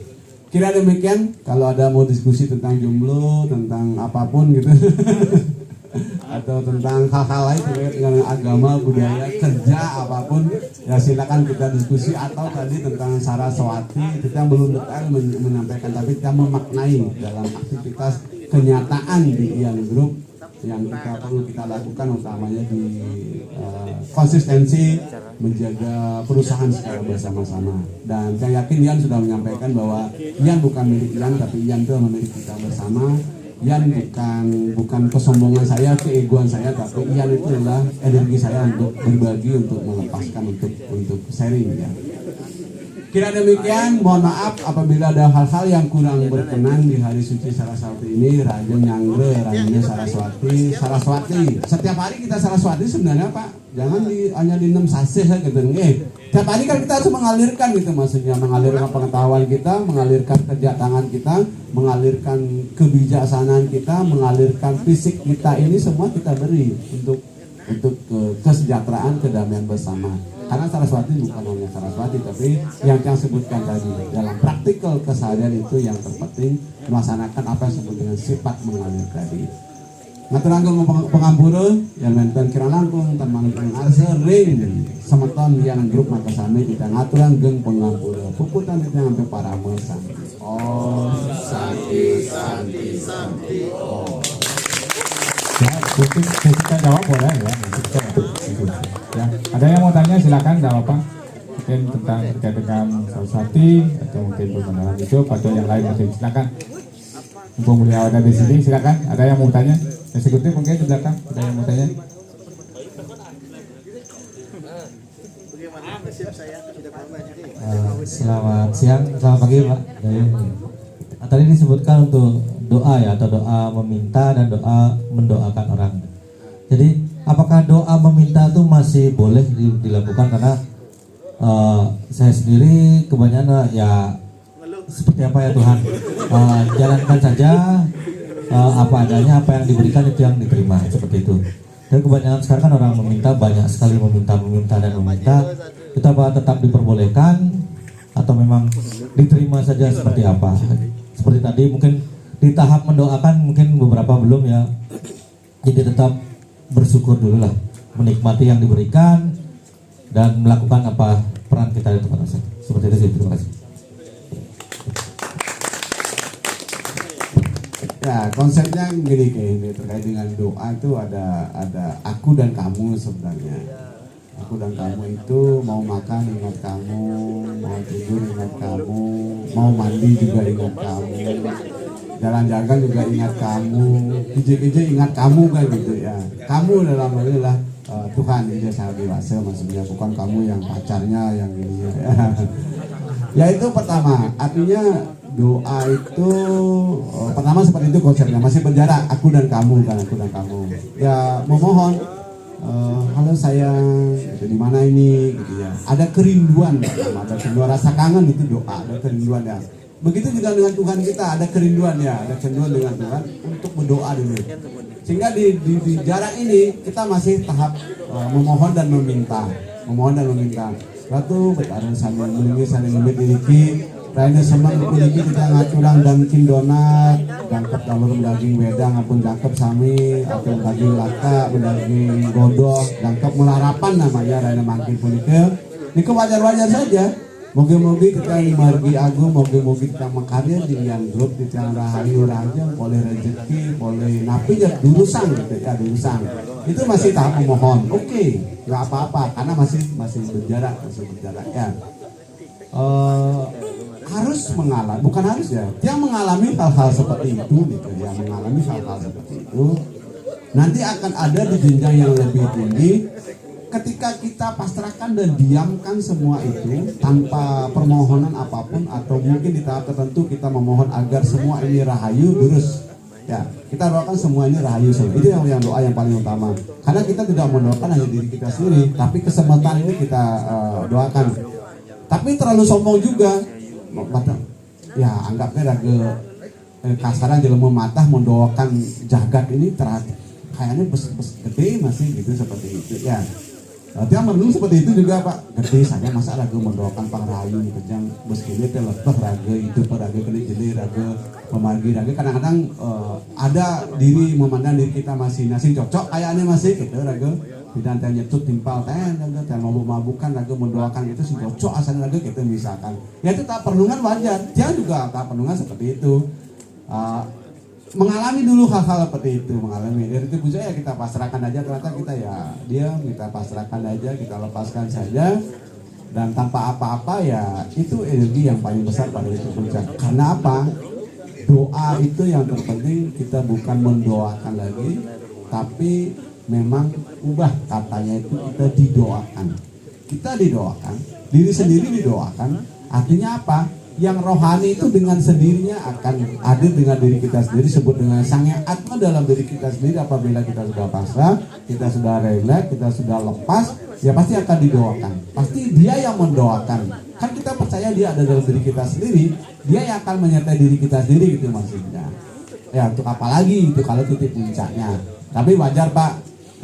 Kira demikian. Kalau ada mau diskusi tentang jomblo, tentang apapun gitu atau tentang hal-hal lain terkait dengan agama, budaya, kerja, apapun ya silakan kita diskusi. Atau tadi tentang Saraswati, kita belum detail menyampaikan, tapi kita memaknai dalam aktivitas kenyataan di yang grup yang kita perlu kita lakukan, utamanya di konsistensi menjaga perusahaan secara bersama-sama. Dan saya yakin Ian sudah menyampaikan bahwa Ian bukan milik Ian, tapi Ian itu milik kita bersama. Ian bukan kesombongan saya, keegoan saya, tapi Ian itu adalah energi saya untuk berbagi, untuk melepaskan, untuk sharing ya. Kira demikian, mohon maaf apabila ada hal-hal yang kurang berkenan di hari suci Saraswati ini. Raja Nyangre, Raja Saraswati. Setiap hari kita Saraswati sebenarnya Pak, jangan hanya di 6 sasih gitu. Setiap hari kan kita harus mengalirkan gitu, maksudnya mengalirkan pengetahuan kita, mengalirkan kerja tangan kita, mengalirkan kebijaksanaan kita, mengalirkan fisik kita, ini semua kita beri untuk kesejahteraan, kedamaian bersama. Karena Saraswati bukan hanya Saraswati, tapi yang sebutkan tadi dalam praktikal keseharian itu yang terpenting, melaksanakan apa yang disebut dengan sifat mengalir tadi. Ngaturanggung pengampura yang menten kira langkung teman yang sering semeton yang grup maka sami kita ngaturanggung pengampura puputan kita sampai para mesan. Oh santi oh. Ya, kita jawab boleh ya. Ya, ada yang mau tanya silakan, tidak apa-apa. Mungkin tentang terkait dengan Saraswati atau mungkin perkenalan hidup atau yang lain mungkin silakan. Mumpung beliau ada di sini, silakan. Ada yang mau tanya? Eksekutif mungkin di belakang. Ada yang mau tanya? Selamat siang, selamat pagi Pak. Tadi disebutkan untuk doa ya, atau doa meminta dan doa mendoakan orang. Jadi apakah doa meminta itu masih boleh dilakukan? Karena saya sendiri kebanyakan ya seperti apa ya Tuhan, jalankan saja apa adanya, apa yang diberikan itu yang diterima, seperti itu. Dan kebanyakan sekarang kan orang meminta, banyak sekali meminta dan meminta. Kita apa tetap diperbolehkan atau memang diterima saja seperti apa? Seperti tadi mungkin di tahap mendoakan mungkin beberapa belum ya. Jadi tetap bersyukur dulu lah, menikmati yang diberikan dan melakukan apa peran kita di tempat asal. Seperti itu sih, terima kasih. Ya, konsepnya gini ini terkait dengan doa itu ada aku dan kamu sebenarnya. Aku dan kamu itu mau makan ingat kamu, mau tidur ingat kamu, mau mandi juga ingat kamu. jalan-jalan juga ingat kamu, ije-ije ingat kamu kan gitu ya. Kamu dalam hal ini lah Tuhan ije sangat dewasa maksudnya, bukan kamu yang pacarnya yang ini ya. Ya itu pertama, artinya doa itu pertama seperti itu konsepnya, masih berjarak aku dan kamu kan, aku dan kamu. Ya memohon, halo sayang, gitu, di mana ini gitu ya. Ada kerinduan, ada kerinduan rasa kangen itu doa, ada kerinduan ya. Begitu juga dengan Tuhan kita, ada kerinduan ya, ada kerinduan dengan Tuhan untuk berdoa dulu. Sehingga di jarak ini kita masih tahap memohon dan meminta, Lalu bertaruh sambil menunggu saling memiliki, lainnya senang memiliki kita ngacurang dan kindonat, jangkep dalur daging wedang, apun jangkep sami, apun daging laka, daging godok, jangkep melarapan namanya, lainnya mangkin punika. Ini wajar-wajar saja. Moga-moga kita margi agung, moga-moga kita mengkarya di yang grup di yang rahayu raja, boleh rezeki, boleh napi ya durusan gitu ya, durusan. Itu masih tahap memohon. Oke, nggak apa-apa karena masih berjarak ya. Harus mengalami, bukan harus ya, dia mengalami hal-hal seperti itu gitu ya, mengalami hal-hal seperti itu. Nanti akan ada di jenjang yang lebih tinggi. Ketika kita pasrahkan dan diamkan semua itu tanpa permohonan apapun, atau mungkin di tahap tertentu kita memohon agar semua ini rahayu lurus ya, kita doakan semua ini rahayu semua. Itu yang doa yang paling utama, karena kita tidak mendoakan hanya diri kita sendiri, tapi kesempatan ini kita doakan. Tapi terlalu sombong juga ya, anggapnya raga kasaran jelema matah mendoakan jagat ini kayaknya bes gede masih gitu, seperti itu ya. Dia menurut seperti itu juga Pak, gede saja masa raga mendoakan pangrayu gitu, yang meskipun itu lebih raga itu raga kena jadi raga memargi raga. Kadang-kadang ada diri memandang diri kita masih cocok kayaknya masih gitu raga, tidak tanya nyetut timpal raga mabuk-mabukan raga mendoakan itu sih cocok asalnya raga gitu misalkan. Ya itu tak perlungan wajar, dia juga tak perlungan seperti itu. Mengalami dulu hal-hal seperti itu, mengalami dari itu ya kita pasrahkan aja, ternyata kita ya diam, kita pasrahkan aja, kita lepaskan saja, dan tanpa apa-apa ya itu energi yang paling besar pada itu puncak. Karena apa? Doa itu yang terpenting, kita bukan mendoakan lagi, tapi memang ubah katanya itu kita didoakan, diri sendiri didoakan. Artinya apa? Yang rohani itu dengan sendirinya akan hadir dengan diri kita sendiri, sebut dengan sang yang atma dalam diri kita sendiri. Apabila kita sudah pasrah, kita sudah relax, kita sudah lepas, ya pasti akan didoakan. Pasti dia yang mendoakan. Kan kita percaya dia ada dalam diri kita sendiri, dia yang akan menyertai diri kita sendiri gitu maksudnya. Ya untuk apa lagi itu kalau titik puncaknya. Tapi wajar Pak,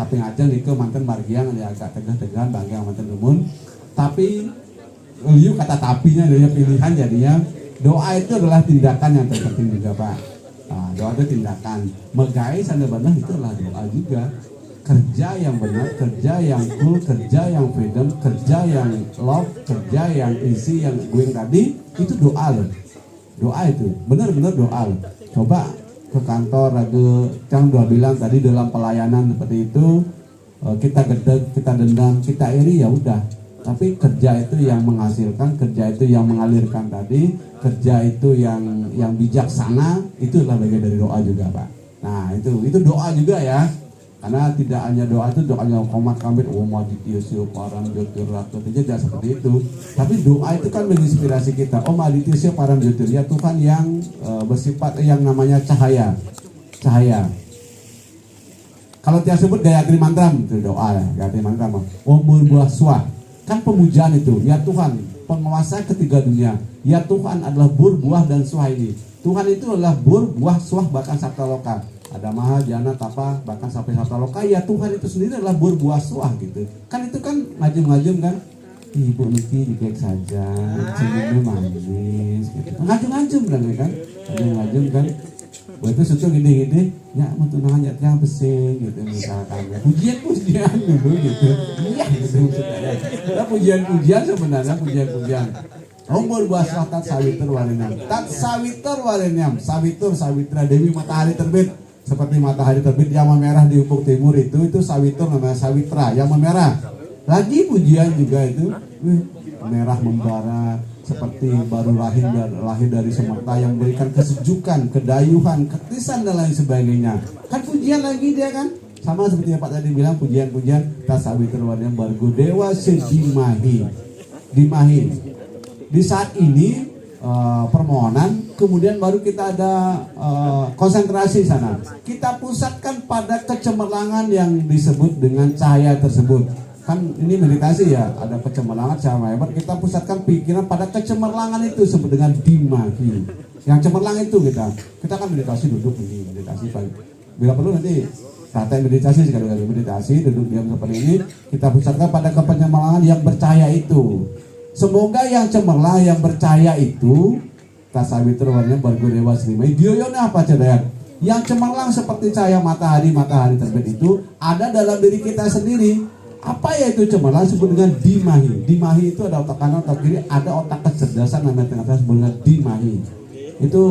tapi ngajeng itu mantan margiang ya agak tegah-tegahan bangga mantan rumun. Tapi liu kata tapinya dari pilihan, jadinya doa itu adalah tindakan yang terpenting juga Pak. Doa itu tindakan. Megai sana benar itu adalah doa juga. Kerja yang benar, kerja yang cool, kerja yang freedom, kerja yang love, kerja yang isi, yang going tadi itu doa loh. Doa itu benar-benar doa loh. Coba ke kantor raga Cang udah bilang tadi dalam pelayanan seperti itu, kita gedeg, kita dendam, kita iri ya udah. Tapi kerja itu yang menghasilkan, kerja itu yang mengalirkan tadi, kerja itu yang bijaksana, itulah bagian dari doa juga Pak. Nah itu doa juga ya, karena tidak hanya doa itu doanya komat kamit, maditiyusyo param jotir rakyat tidak seperti itu. Tapi doa itu kan menginspirasi kita. Maditiyusyo param jotir, ya Tuhan yang bersifat yang namanya cahaya. Kalau dia sebut Gayatri Mantram itu doa ya, Gayatri Mantram. Berbuah suah. Kan pemujaan itu, ya Tuhan penguasa ketiga dunia, ya Tuhan adalah berbuah dan suah ini. Tuhan itu adalah berbuah suah bahkan sabta loka, ada maha jana tapa bahkan sampai sabta loka. Ya Tuhan itu sendiri adalah berbuah suah gitu. Kan itu kan ngajum kan, Ibu Niki dikek saja, senyumnya manis gitu. Ngajum kan, ngajum kan. Wah itu suatu gini-gini, ya mentunangan yang besing gitu misalkan. Pujian dulu gitu. Iya gitu maksudnya. Nah pujian sebenarnya pujian. Umur buah tat sawitur warenyam. Tat sawitur warenyam. Sawitra Dewi matahari terbit. Seperti matahari terbit yang memerah di ufuk timur itu sawitur namanya sawitra yang memerah. Lagi pujian juga itu merah membara. seperti baru lahir dari semesta yang memberikan kesejukan, kedayuhan, ketisan dan lain sebagainya. Kan pujian lagi dia kan, sama seperti yang Pak tadi bilang, pujian-pujian tasawi terwarnya bargo dewa sedimahi, dimahi. Di saat ini permohonan, kemudian baru kita ada konsentrasi sana. Kita pusatkan pada kecemerlangan yang disebut dengan cahaya tersebut. Kan ini meditasi ya, ada kecemerlangan cahaya hebat. Kita pusatkan pikiran pada kecemerlangan itu disebut dengan dimahi. Yang cemerlang itu kita kan meditasi duduk ini, meditasi pagi. Bila perlu nanti praktek meditasi sekali-kali meditasi duduk diam seperti ini. Kita pusatkan pada kecemerlangan yang bercahaya itu. Semoga yang cemerlang, yang percaya itu tasawitru warnanya bargo dewa srimai dioyona apa cedayat. Yang cemerlang seperti cahaya matahari terbit itu ada dalam diri kita sendiri. Apa ya itu cemerlang? Sebut dengan dimahi. Dimahi itu ada otak kanan, otak kiri, ada otak kecerdasan namanya tengah-tengah sebut dengan dimahi. Itu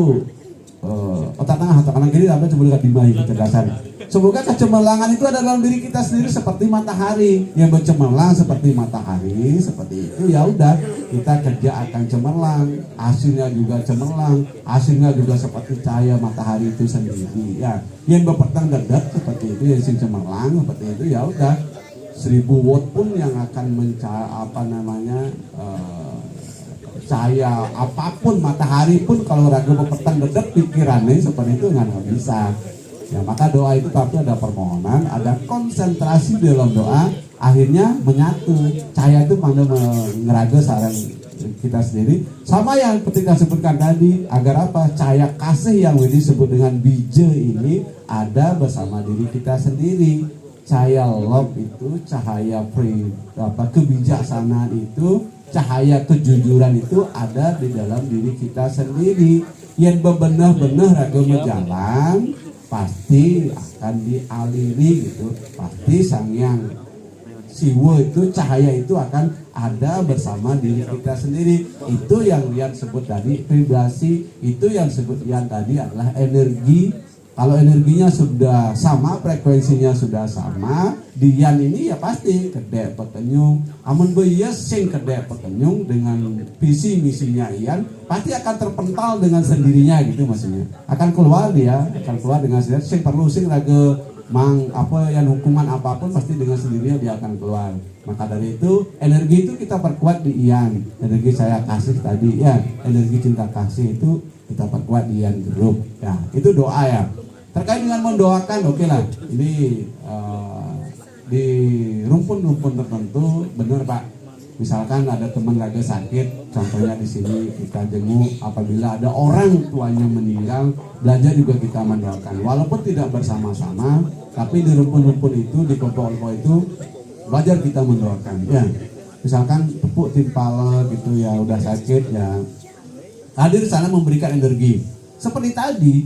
otak tengah, otak kanan kiri apa sebut dengan dimahi, kecerdasan. Semoga kecemerlangan itu ada dalam diri kita sendiri seperti matahari yang bercemerlang seperti matahari seperti itu. Ya udah, kita kerja akan cemerlang, hasilnya juga cemerlang, hasilnya juga seperti cahaya matahari itu sendiri. Ya, yang berpetang dedak seperti itu, yang sing cemerlang seperti itu. Ya udah, 1000 watt pun yang akan cahaya apapun matahari pun kalau ragu berpetang dedak pikirannya seperti itu nggak bisa. Ya, maka doa itu tapi ada permohonan, ada konsentrasi dalam doa, akhirnya menyatu. Cahaya itu pada ngeraga sarang kita sendiri. Sama yang ketika sebutkan tadi, agar apa? Cahaya kasih yang disebut dengan bija ini ada bersama diri kita sendiri. Cahaya love itu, cahaya kebijaksanaan itu, cahaya kejujuran itu ada di dalam diri kita sendiri. Yang bebenah-benah raga jalan pasti akan dialiri gitu, pasti sang yang siwa itu cahaya itu akan ada bersama diri kita sendiri. Itu yang Lian sebut tadi vibrasi, itu yang sebut Lian tadi adalah energi. Kalau energinya sudah sama, frekuensinya sudah sama, Dian ini ya pasti kedek pekenyung. Amun beyes sing kedek pekenyung dengan visi misinya Ian pasti akan terpental dengan sendirinya gitu maksudnya. Akan keluar dengan sendiri. Sing perlu sing lagi yang hukuman apapun pasti dengan sendirinya dia akan keluar. Maka dari itu energi itu kita perkuat di Ian. Energi saya kasih tadi ya, energi cinta kasih itu kita perkuat di Ian Group. Ya, itu doa ya. Terkait dengan mendoakan, oke lah, ini di rumpun-rumpun tertentu, benar Pak. Misalkan ada teman lagi sakit, contohnya di sini kita jenguk. Apabila ada orang tuanya meninggal, belajar juga kita mendoakan. Walaupun tidak bersama-sama, tapi di rumpun-rumpun itu, di kelompok-kelompok itu, belajar kita mendoakan. Ya, misalkan tepuk timpal gitu ya, udah sakit ya, hadir sana memberikan energi. Seperti tadi.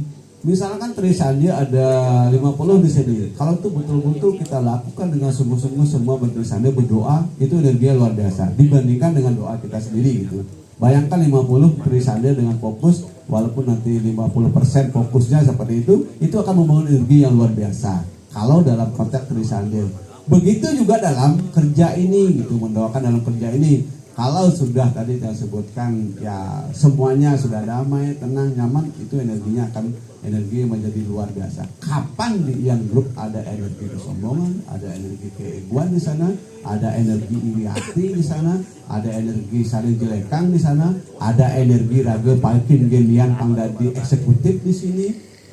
Misalkan tulisannya ada 50 di sini. Kalau itu betul-betul kita lakukan dengan sungguh-sungguh semua bertulisannya berdoa, itu energinya luar biasa dibandingkan dengan doa kita sendiri gitu. Bayangkan 50 tulisannya dengan fokus, walaupun nanti 50% fokusnya seperti itu akan membangun energi yang luar biasa. Kalau dalam konteks tulisannya. Begitu juga dalam kerja ini gitu, mendoakan dalam kerja ini. Kalau sudah tadi saya sebutkan ya semuanya sudah damai, tenang, nyaman, itu energinya akan energi menjadi luar biasa. Kapan di Ian Group ada energi kesombongan, ada energi keegoan di sana, ada energi iri hati di sana, ada energi saling jelekang di sana, ada energi raga palkin genian pangdadi eksekutif di sini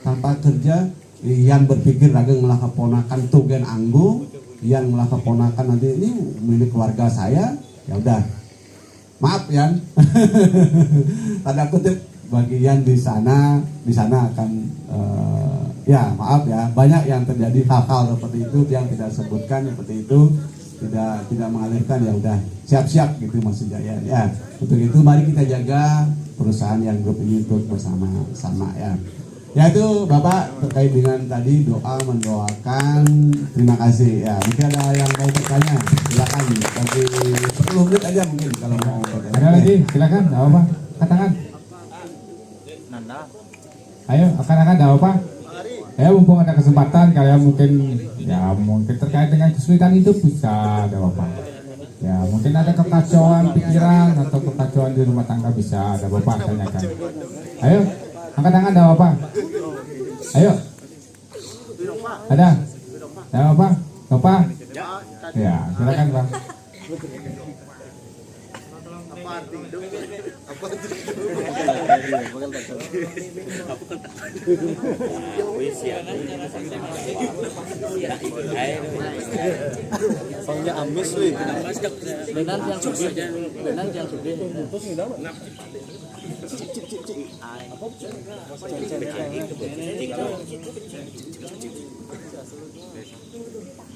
tanpa kerja, yang berpikir raga ngelah keponakan tugen anggo, yang ngelah keponakan nanti ini milik keluarga saya, ya udah. Maaf ya, tanda kutip bagian di sana akan ya maaf ya, banyak yang terjadi hal-hal seperti itu yang tidak sebutkan seperti itu, tidak mengalirkan, ya udah siap-siap gitu maksudnya ya. Ya untuk itu mari kita jaga perusahaan yang grup ini untuk bersama-sama ya. Ya itu Bapak terkait dengan tadi doa mendoakan, terima kasih ya. Mungkin ada yang mau bertanya, silakan bagi 10 menit aja mungkin kalau mau bertanya. Ada lagi, silakan, ada apa? Katakan. Ayo, akan ada apa? Ya mumpung ada kesempatan, kalian mungkin terkait dengan kesulitan itu bisa ada apa? Ya mungkin ada kekacauan pikiran atau kekacauan di rumah tangga, bisa ada Bapak tanyakan. Ayo, angkat tangan, ada Bapak. Ayo. Ada Bapak? Bapak? Ya, silakan Pak. Soalnya amis wih. Benar yang sugih. Benar yang sugih.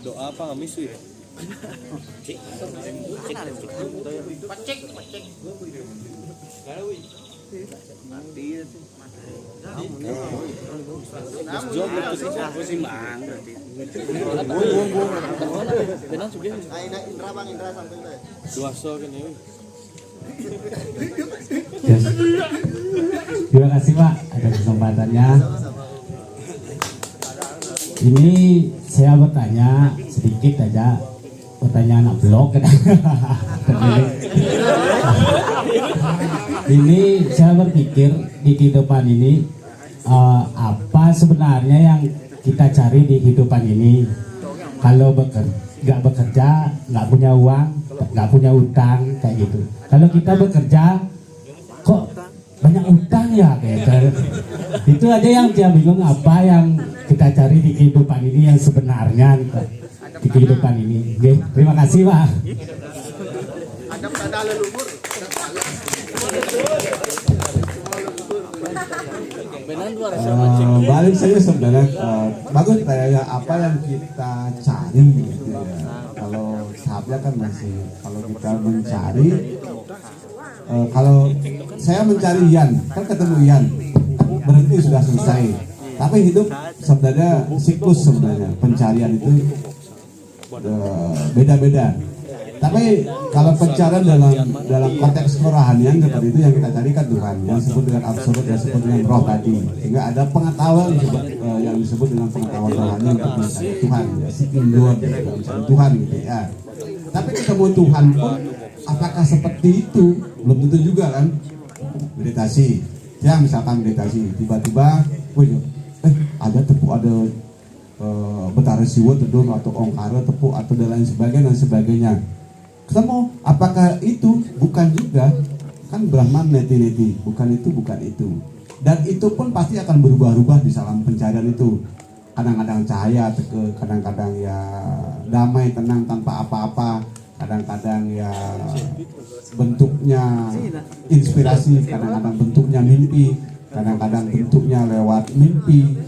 Doa apa amis wih? Benar sugih. Duaso kan ya. Yes. Terima kasih Pak atas kesempatannya. Ini saya bertanya sedikit aja, pertanyaan blog. Ini saya berpikir di kehidupan ini apa sebenarnya yang kita cari di kehidupan ini. Kalau nggak bekerja, nggak punya uang, nggak punya utang kayak gitu. Kalau kita bekerja, kok banyak utang ya kayak itu aja yang dia bingung, apa yang kita cari di kehidupan ini yang sebenarnya gitu, di kehidupan ini. Oke, terima kasih Pak. Balik saja sebenarnya bagus kayaknya apa yang kita cari gitu ya. Kalau sahabatnya kan masih, kalau kita mencari kalau saya mencari Ian, kan ketemu Ian, berhenti sudah selesai. Tapi hidup sebenarnya siklus, sebenarnya pencarian itu beda-beda. Tapi kalau pencarian dalam konteks kerohanian seperti itu, yang kita cari kan Tuhan, yang disebut dengan absolut, yang disebut dengan roh tadi. Sehingga ada pengetahuan yang disebut dengan pengetahuan rohani untuk mencari Tuhan, ya, seeking God, mencari Tuhan gitu ya. Tapi ketemu Tuhan pun apakah seperti itu? Belum tentu juga kan. Meditasi, ya misalkan meditasi, tiba-tiba, ada tepuk, ada betara siwa tedung atau ongkara tepuk atau dan lain sebagainya. Ketemu, apakah itu? Bukan juga. Kan Brahman neti-neti, bukan itu. Dan itu pun pasti akan berubah-ubah di dalam pencarian itu. Kadang-kadang cahaya, kadang-kadang ya damai, tenang tanpa apa-apa. Kadang-kadang ya bentuknya inspirasi, kadang-kadang bentuknya mimpi, kadang-kadang bentuknya lewat mimpi,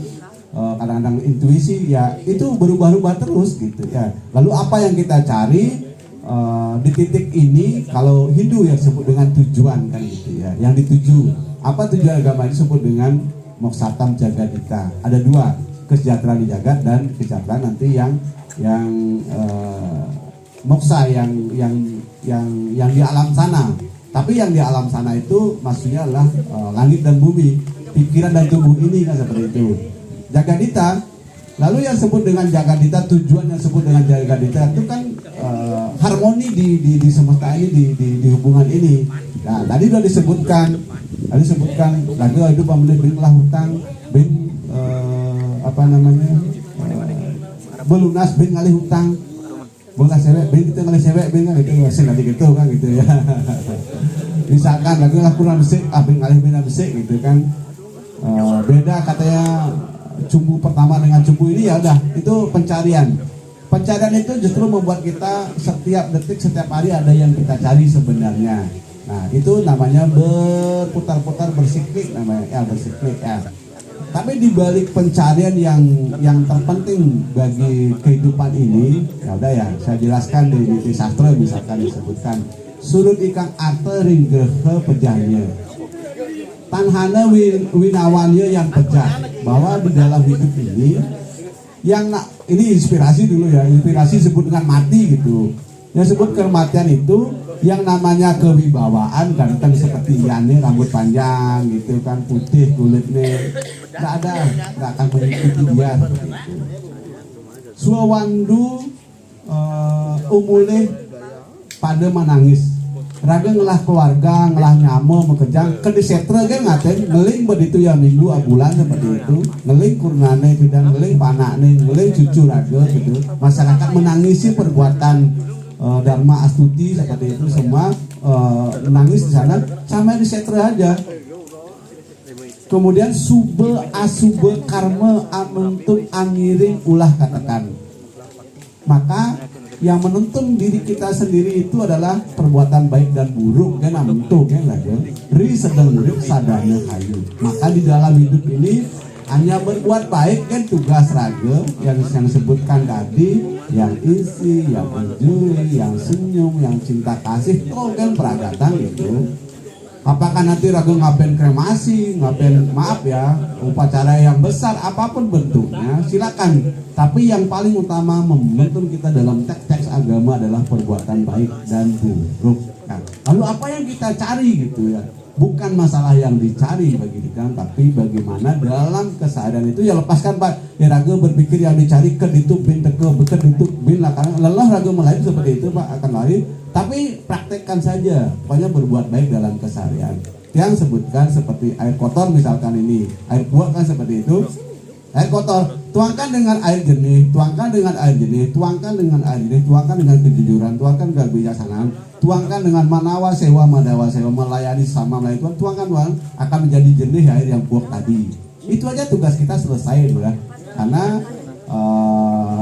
kadang-kadang intuisi, ya itu berubah-ubah terus gitu ya. Lalu apa yang kita cari di titik ini, kalau Hindu yang disebut dengan tujuan kan gitu ya, yang dituju. Apa tujuan agama disebut dengan Moksatam Jagadita. Ada dua, kesejahteraan di jagat dan kesejahteraan nanti yang moksa yang di alam sana. Tapi yang di alam sana itu maksudnya adalah langit dan bumi, pikiran dan tubuh ini kan seperti itu. Jagadita, lalu yang disebut dengan Jagadita, tujuan yang disebut dengan Jagadita itu kan harmoni di semesta ini, di hubungan ini. Nah, tadi sudah disebutkan lagi itu binglah hutang, belunas, ngalih hutang, bola cewek, kita ngalih cewek, itu masih nanti gitu kan gitu ya. Misalkan lagi lah kurang besik, ngalih bina besik gitu kan. Beda katanya cumbu pertama dengan cumbu ini, ya udah itu pencarian. Pencarian itu justru membuat kita setiap detik, setiap hari ada yang kita cari sebenarnya. Nah, itu namanya berputar-putar, bersiklik namanya, ya bersiklik ya. Tapi di balik pencarian yang terpenting bagi kehidupan ini, ya udah ya, saya jelaskan di Niti Sastra misalkan disebutkan surut ikang arte ringgehe pejahnya. Tanhana winawannya yang pecah, bahwa di dalam hidup ini ini inspirasi dulu ya, inspirasi disebut dengan mati gitu. Yang disebut kematian itu yang namanya kewibawaan, ganteng seperti Iane, rambut panjang gitu kan, putih kulitnya, nggak akan mengikuti dia seperti itu. Suawandu umule pada menangis raga ngelah keluarga ngelah nyamo mekejang ke disetre kan ngaten ngeling begitu ya minggu bulan seperti itu ngeling kurnane bidang ngeling panakne ngeling cucu raga gitu masyarakat menangisi perbuatan Dharma Astuti seperti itu semua menangis di sana sama disetre aja. Kemudian sube asube karma amentum amiring ulah katakan. Maka yang menuntun diri kita sendiri itu adalah perbuatan baik dan buruk kan amentum kan lagi. Ri sedang urip sadana hayu. Maka di dalam hidup ini hanya berbuat baik kan tugas raga yang disebutkan tadi, yang isi, yang menjuri, yang senyum, yang cinta kasih, itu kan peragatan gitu. Apakah nanti raga ngapain kremasi, ngapain maaf ya, upacara yang besar apapun bentuknya, silakan. Tapi yang paling utama menuntun kita dalam teks-teks agama adalah perbuatan baik dan buruk. Nah, lalu apa yang kita cari gitu ya? Bukan masalah yang dicari bagi kita, tapi bagaimana dalam kesadaran itu ya lepaskan Pak. Ya raga berpikir yang dicari keditup bin teke keditup bin lah karena lelah raga melayu seperti itu Pak akan lari. Tapi praktekkan saja, pokoknya berbuat baik dalam keseharian. Yang sebutkan seperti air kotor misalkan ini, air buah kan seperti itu. Air kotor, tuangkan dengan air jernih, tuangkan dengan air jernih, tuangkan dengan air jernih, tuangkan dengan kejujuran, tuangkan dengan kebijaksanaan, tuangkan dengan manawa sewa madawa sewa melayani sama melayani Tuhan, tuangkan Tuhan akan menjadi jernih air yang buah tadi. Itu aja tugas kita selesai ya. Karena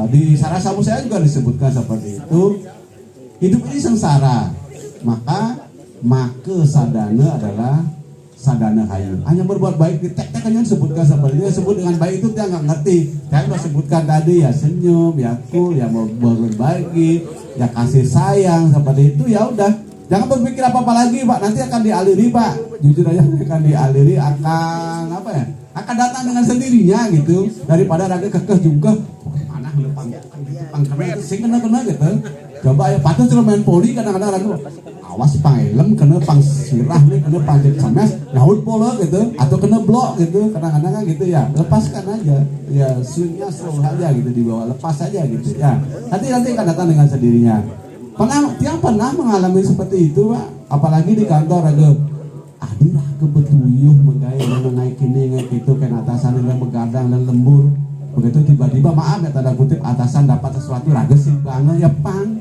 di Sarasamu saya juga disebutkan seperti itu. Hidup ini sengsara, maka sadana adalah sadana hayu. Hanya berbuat baik, tek-tekannya disebutkan seperti itu. Sebut dengan baik itu dia nggak ngerti. Saya sudah sebutkan tadi ya senyum, ya cool, ya mau berbagi, ya kasih sayang seperti itu ya udah. Jangan berpikir apa-apa lagi Pak, nanti akan dialiri Pak. Jujur aja akan dialiri, akan apa ya? Akan datang dengan sendirinya gitu. Daripada raga kekeh juga, mana pangkemnya itu sing kena gitu. Coba ya patut suruh main poli kadang-kadang raga awas pangelem kena pang sirah nih kena panjat sames nyaut pola gitu atau kena blok gitu kadang-kadang kan gitu ya lepaskan aja ya swingnya slow aja gitu di bawah lepas aja gitu ya nanti akan datang dengan sendirinya. Tiang pernah mengalami seperti itu Pak apalagi di kantor raga adi raga betuyuh menggaya naik ini naik itu kan atasan yang begadang dan lembur begitu tiba-tiba maaf ya tanda kutip atasan dapat sesuatu raga sih banget ya pang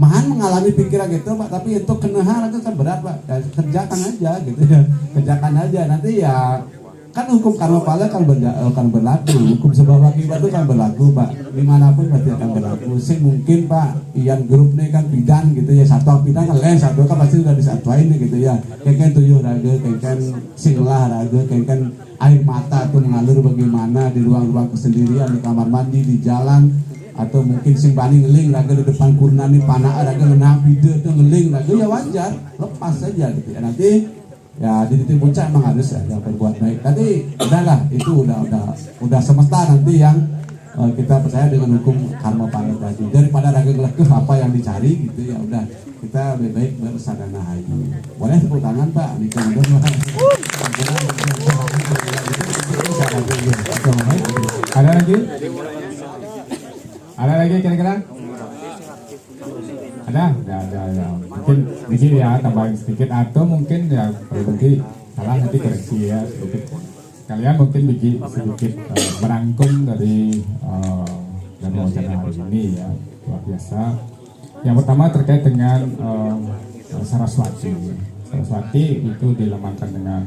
mahan mengalami pikiran gitu Pak tapi itu kena hal itu kan berat Pak ya, kerjakan aja gitu ya kerjakan aja nanti ya kan hukum karma pala kan berlaku hukum sebab akibat itu kan berlaku Pak dimanapun pasti akan berlaku sih mungkin Pak yang grup nih kan bidan gitu ya satu bidan kan lain satu kan pasti udah disatuin gitu ya kayak tuyuh raga kayak singlah raga kayak air mata tuh mengalir bagaimana di ruang-ruang kesendirian di kamar mandi di jalan atau mungkin sing bani ngeling raga di depan kurnani panah raga ngenang bide tuh ngeling raga ya wajar lepas saja gitu ya nanti ya di titik puncak emang harus ya berbuat baik tadi udahlah itu udah semesta nanti yang kita percaya dengan hukum karma pala tadi daripada raga ngelekeh apa yang dicari gitu ya udah kita lebih baik bersadana hayu boleh tepuk tangan Pak nikah ada lagi kira-kira? Ada. Mungkin begini ya, tambahin sedikit atau mungkin ya nanti salah nanti koreksi ya sedikit. Kalian mungkin bikin sedikit merangkum dari wacana hari ini ya luar biasa. Yang pertama terkait dengan Saraswati. Saraswati itu dilambangkan dengan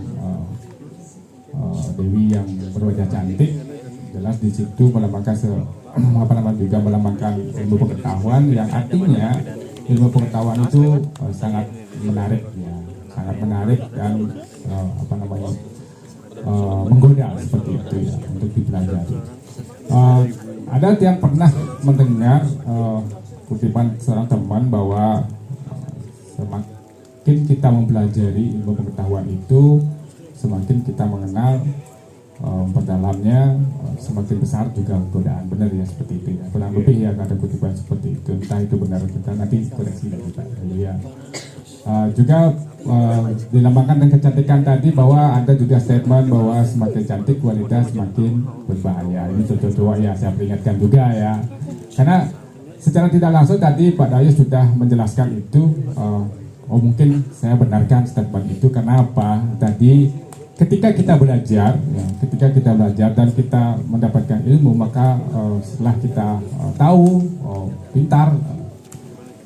dewi yang berwajah cantik. Jelas di situ melambangkan juga melambangkan ilmu pengetahuan yang artinya ilmu pengetahuan itu sangat menarik ya sangat menarik dan menggoda seperti itu ya untuk dipelajari. Ada yang pernah mendengar kutipan seorang teman bahwa semakin kita mempelajari ilmu pengetahuan itu semakin kita mengenal perdalamnya semakin besar juga godaan benar ya seperti itu ya kurang lebih ya ada kutipan seperti itu entah itu benar atau tidak nanti koreksi dari kita ya juga dilambangkan dengan kecantikan tadi bahwa ada juga statement bahwa semakin cantik wanita semakin berbahaya ini cowok-cowok ya saya peringatkan juga ya karena secara tidak langsung tadi Pak Dayo sudah menjelaskan itu. Mungkin saya benarkan statement itu karena apa? Tadi ketika kita belajar, ya, dan kita mendapatkan ilmu, maka setelah kita tahu, pintar,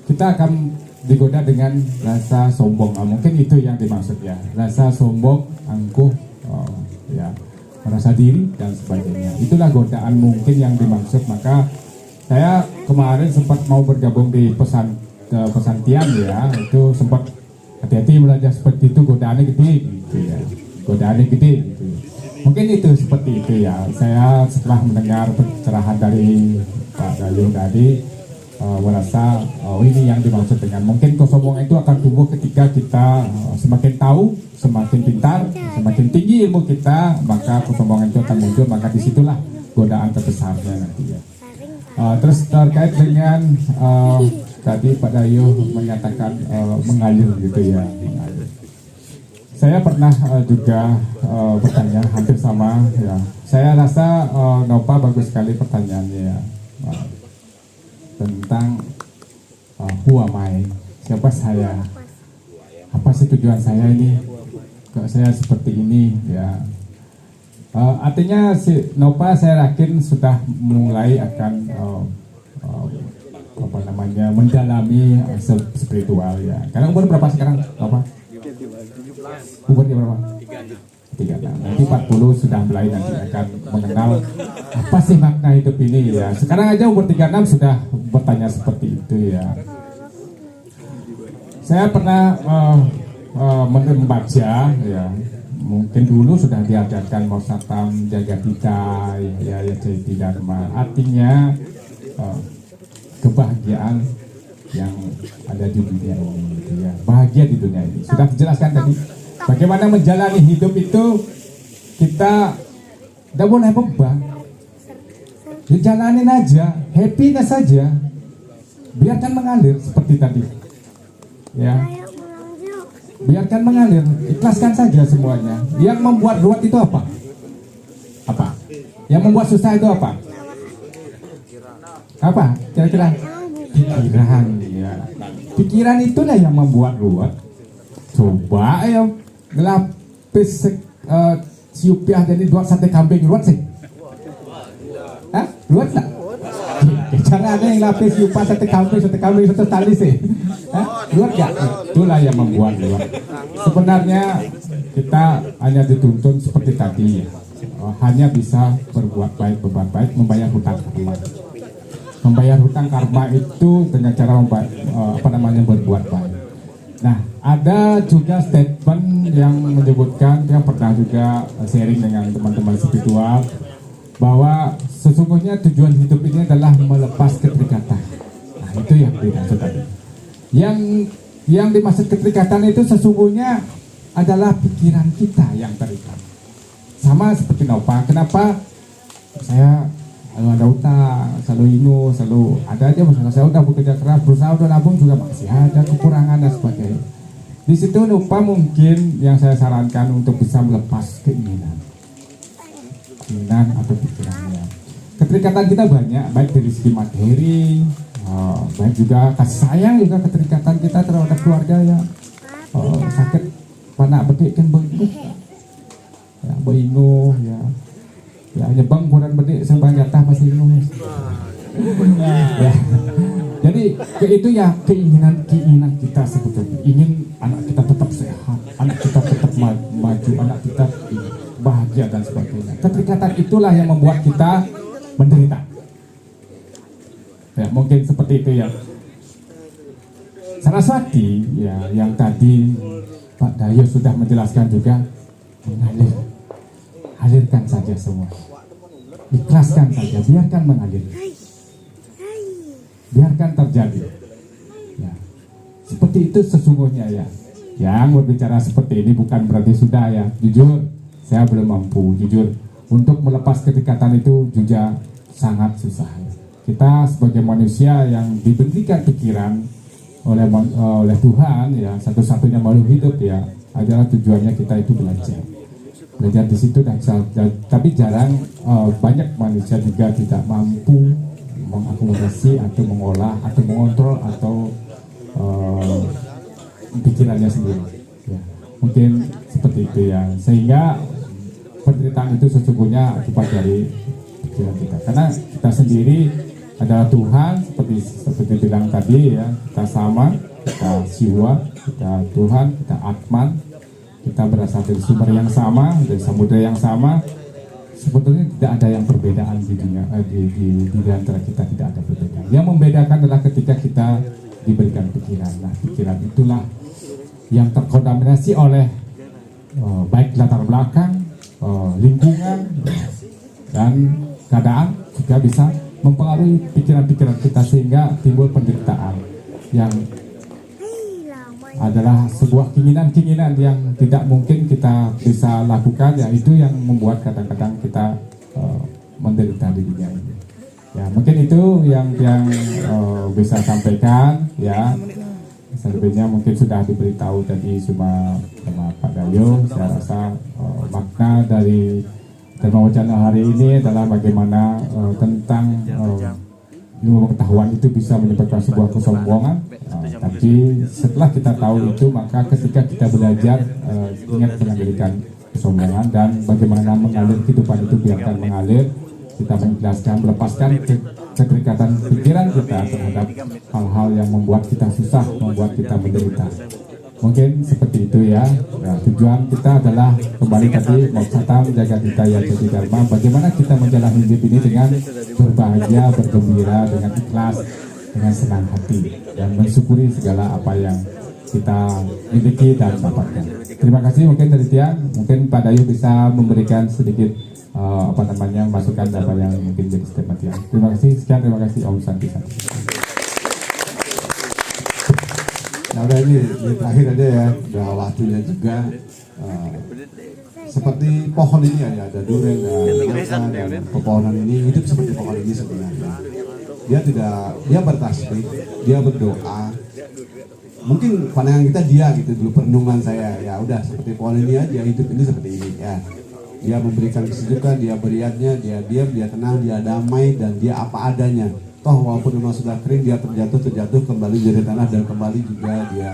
kita akan digoda dengan rasa sombong. Mungkin itu yang dimaksud ya, rasa sombong, angkuh, ya, merasa diri dan sebagainya. Itulah godaan mungkin yang dimaksud. Maka saya kemarin sempat mau bergabung di pesantren ya, itu sempat hati-hati belajar seperti itu, godaannya gede gitu ya, godaannya gede gitu. Mungkin itu seperti itu ya. Saya setelah mendengar pencerahan dari Pak Dayo tadi, merasa ini yang dimaksud dengan mungkin kesombongan itu akan tumbuh ketika kita semakin tahu, semakin pintar, semakin tinggi ilmu kita, maka kesombongan itu akan muncul. Maka disitulah godaan terbesarnya nanti ya. Terus terkait dengan tadi Pak Dayo menyatakan mengalir gitu ya, mengalir. Saya pernah juga bertanya hampir sama ya. Saya rasa Nova bagus sekali pertanyaannya ya, tentang who am I, siapa saya, apa sih tujuan saya ini, kok saya seperti ini ya. Artinya si Nova saya yakin sudah mulai akan mendalami spiritual ya. Karena umur berapa sekarang Nova? Umurnya berapa? 36. Nanti 40 sudah mulai nanti akan mengenal apa sih makna hidup ini ya. Sekarang aja umur 36 sudah bertanya seperti itu ya. Saya pernah membaca ya, mungkin dulu sudah diajarkan Mosatam Jagatika ya Jati Dharma, artinya kebahagiaan yang ada di dunia ini gitu ya, bahagia di dunia ini. Sudah dijelaskan tadi bagaimana menjalani hidup itu, kita tidak boleh beban, dijalanin aja, happiness saja, biarkan mengalir seperti tadi ya. Biarkan mengalir, ikhlaskan saja semuanya. Yang membuat ruwet itu apa? Apa? Yang membuat susah itu apa? Apa? Kira-kira? Pikiran ya. Pikiran itulah yang membuat ruwet. Coba ya ngelapis siupiah jadi buat sate kambing, ruwet sih? Hah? Ruwet tak? Jangan ada yang lapis siupiah sate kambing satu tali sih. Ruwet gak? Itulah yang membuat ruwet. Sebenarnya kita hanya dituntun seperti tadi ya. Hanya bisa berbuat baik, membayar hutang karma. Membayar hutang karma itu dengan cara berbuat baik. Nah, ada juga statement yang menyebutkan, yang pernah juga sharing dengan teman-teman spiritual, bahwa sesungguhnya tujuan hidup ini adalah melepas keterikatan. Nah, itu yang dimaksud tadi. Yang dimaksud keterikatan itu sesungguhnya adalah pikiran kita yang terikat. Sama seperti Nova, kenapa saya selalu ada utang, selalu ada aja masalah. Saya udah bekerja keras, berusaha udah nabung juga masih ada kekurangan dan sebagainya. Di situ Nova mungkin yang saya sarankan untuk bisa melepas keinginan atau pikirannya. Keterikatan kita banyak, baik dari segi materi, baik juga kasih sayang, juga keterikatan kita terhadap keluarga ya. Sakit panak bedik kan begitu ya, beringu ya nyebang kurang bedik sampai jatah masih ingu ya. Jadi itu ya keinginan kita sebetulnya, ingin anak kita tetap sehat, anak kita tetap maju, anak kita bahagia dan sebagainya. Keterikatan itulah yang membuat kita menderita ya, mungkin seperti itu ya. Saraswati ya, yang tadi Pak Dayo sudah menjelaskan juga, mengalir, alirkan saja semua, ikhlaskan saja, biarkan mengalir, biarkan terjadi ya. Seperti itu sesungguhnya ya. Yang berbicara seperti ini bukan berarti sudah ya, jujur saya belum mampu, jujur untuk melepas keterikatan itu juga sangat susah ya. Kita sebagai manusia yang diberikan pikiran oleh Tuhan ya, satu-satunya makhluk hidup ya, adalah tujuannya kita itu belajar di situ. Dan tapi jarang banyak manusia juga tidak mampu mengakomodasi atau mengolah atau mengontrol atau pikirannya sendiri. Ya, mungkin seperti itu ya. Sehingga penderitaan itu sesungguhnya akibat dari pikiran kita. Karena kita sendiri adalah Tuhan, seperti bilang tadi ya, kita sama, kita jiwa, kita Tuhan, kita Atman, kita berasal dari sumber yang sama, dari samudera yang sama. Sebetulnya tidak ada yang perbedaan di dunia, di antara kita tidak ada perbedaan. Yang membedakan adalah ketika kita diberikan pikiran. Nah, pikiran itulah yang terkontaminasi oleh baik latar belakang, lingkungan, dan keadaan juga bisa mempengaruhi pikiran-pikiran kita sehingga timbul penderitaan yang adalah sebuah keinginan-keinginan yang tidak mungkin kita bisa lakukan, ya itu yang membuat kadang-kadang kita menderita di dunia ini. Ya mungkin itu yang bisa sampaikan ya. Selebihnya mungkin sudah diberitahu tadi sama Pak Dayo. Saya rasa makna dari Dharma Wacana hari ini adalah bagaimana tentang ilmu pengetahuan itu bisa menyebabkan sebuah kesombongan. Tapi setelah kita tahu itu, maka ketika kita belajar ingat mengendalikan kesombongan dan bagaimana mengalir kehidupan itu, biarkan mengalir. Kita menjelaskan, melepaskan keterikatan pikiran kita terhadap hal-hal yang membuat kita susah, membuat kita menderita. Mungkin seperti itu ya. Nah, tujuan kita adalah kembali tadi Moksatam Jagat Hidayah Jati Dharma. Bagaimana kita menjalani hidup ini dengan berbahagia, bergembira, dengan ikhlas, dengan senang hati dan mensyukuri segala apa yang kita miliki dan dapatkan. Terima kasih. Mungkin dari Tiang, mungkin Pak Dayu bisa memberikan sedikit masukan apa yang mungkin jadi statement Tiang. Terima kasih. Sekian, terima kasih. Om Santi Santi. Nah udah ini terakhir aja ya, udah waktunya juga. Seperti pohon ini ya, ada durian, ada dan pepohonan ini hidup seperti pohon ini sebenarnya. Dia bertasbih, dia berdoa. Mungkin pandangan kita dia gitu dulu, perenungan saya ya udah seperti pohon ini aja, hidup ini seperti ini ya. Dia memberikan kesejukan, dia beriatnya, dia diam, dia tenang, dia damai, dan dia apa adanya. Toh walaupun memang sudah kering, dia terjatuh kembali jadi tanah, dan kembali juga dia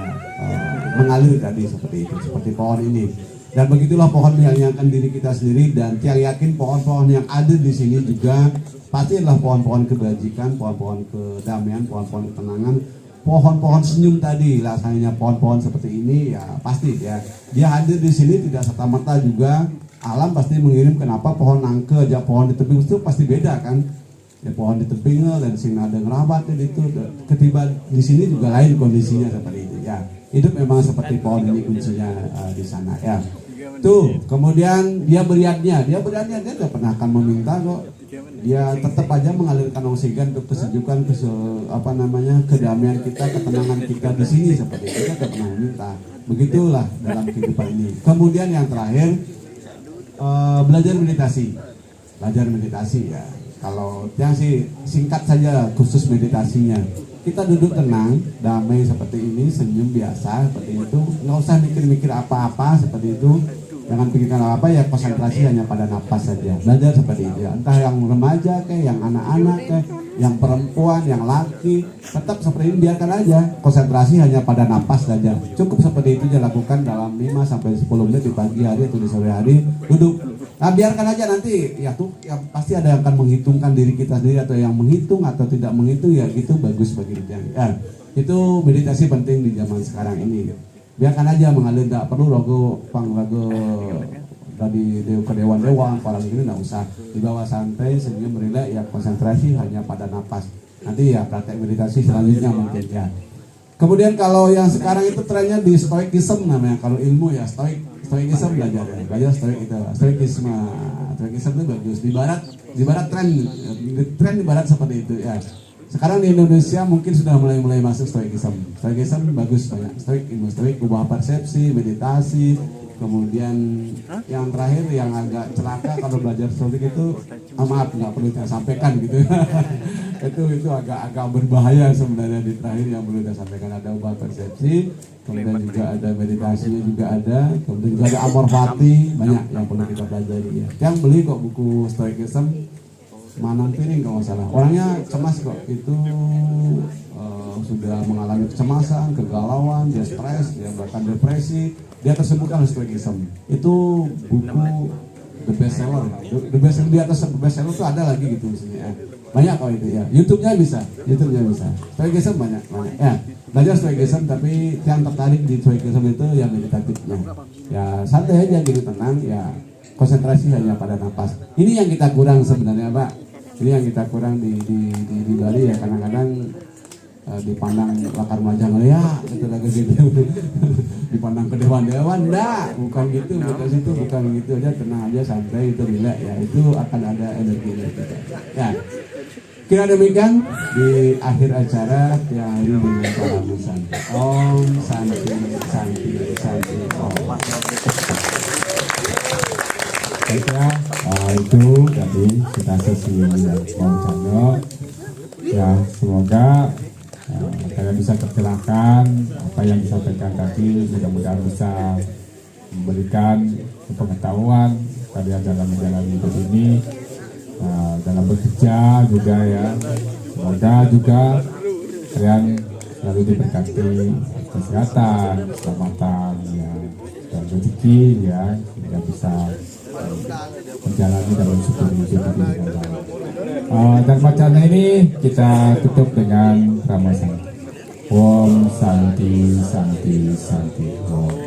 mengalir tadi seperti itu, seperti pohon ini. Dan begitulah pohon yang menyangkan diri kita sendiri, dan Tiang yakin pohon-pohon yang ada di sini juga pasti adalah pohon-pohon kebajikan, pohon-pohon kedamaian, pohon-pohon ketenangan, pohon-pohon senyum tadi. Rasanya pohon-pohon seperti ini ya pasti ya. Dia hadir di sini tidak serta-merta juga alam pasti mengirim. Kenapa pohon nangke aja, pohon di tebing itu pasti beda kan? Ya pohon di tebing dan sini ada ngerabat itu, ketiba di sini juga lain kondisinya seperti itu ya. Hidup memang seperti pohon ini kuncinya di sana ya. Tuh, kemudian dia beriatnya dia tidak pernah akan meminta kok. Dia tetap aja mengalirkan oksigen untuk kesejukan, kedamaian kita, ketenangan kita di sini seperti itu. Dia tidak pernah meminta. Begitulah dalam kehidupan ini. Kemudian yang terakhir, belajar meditasi ya. Kalau yang sih singkat saja khusus meditasinya, kita duduk tenang, damai seperti ini, senyum biasa seperti itu, nggak usah mikir-mikir apa-apa seperti itu, jangan pikirkan apa ya, konsentrasi hanya pada napas saja. Belajar seperti itu ya. Entah yang remaja kayak, yang anak-anak kayak, yang perempuan, yang laki, tetap seperti ini, biarkan aja, konsentrasi hanya pada napas saja. Cukup seperti itu aja, lakukan dalam 5-10 menit di pagi hari atau di sore hari, duduk. Nah biarkan aja nanti ya tuh yang pasti ada yang akan menghitungkan diri kita sendiri, atau yang menghitung atau tidak menghitung ya gitu, bagus bagi dia ya. Itu meditasi penting di zaman sekarang ini. Biarkan aja mengalir, tidak perlu lagu dari dewan orang ini, tidak usah, dibawa santai, senyum, relax ya, konsentrasi hanya pada napas. Nanti ya praktek meditasi selanjutnya mungkin ya. Kemudian kalau yang sekarang itu trennya di stoikism namanya, kalau ilmu ya stoikism, belajar stoik itu. Stoikism itu bagus. Di barat tren di barat seperti itu ya. Sekarang di Indonesia mungkin sudah mulai masuk stoikism. Stoikism bagus, banyak stoik, ilmu stoik, ubah persepsi, meditasi. Kemudian yang terakhir yang agak celaka kalau belajar stoik itu, maaf nggak perlu saya sampaikan gitu. itu agak berbahaya sebenarnya di terakhir yang perlu saya sampaikan. Ada ubah persepsi, kemudian juga ada meditasinya juga ada, kemudian juga ada amor fati, banyak yang perlu kita pelajari ya. Yang beli kok buku stoikism Manang Piring kalau nggak salah. Orangnya cemas kok. Itu sudah mengalami kecemasan, kegalauan, dia stres, dia bahkan depresi. Dia tersebutkan stoicism. Itu buku the best seller. The best seller di atas the best seller itu ada lagi gitu misalnya. Banyak kalau itu ya. YouTube-nya bisa. Stoicism banyak. Ya, belajar stoicism tapi yang tertarik di stoicism itu yang meditatifnya. Ya santai aja gitu, tenang ya. Konsentrasi hanya pada napas. Ini yang kita kurang sebenarnya, Pak. Ini yang kita kurang di Bali ya, kadang-kadang dipandang lakar majang ya gitu dipandang ke dewan enggak, bukan gitu, bukan situ, bukan gitu aja, tenang aja, santai, itu relax ya, itu akan ada energi ya. Kira demikian di akhir acara yang hari dengan salam santi. Om santi santi santi om. Baik ya, itu tadi kita sesi wawancara ya, semoga kalian bisa tercerahkan apa yang disampaikan tadi, mudah-mudahan bisa memberikan pengetahuan kalian dalam menjalani hidup ini, dalam bekerja juga ya. Semoga juga kalian selalu diberkati kesehatan, keselamatan ya, dan rezeki ya, sehingga bisa menjalani dan mensyukuri hidup ini dengan baik. Dan wacana ini kita tutup dengan ramasan Om Santi Santi Santi Om.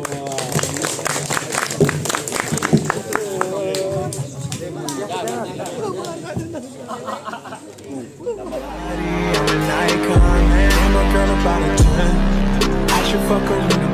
I should fuck her.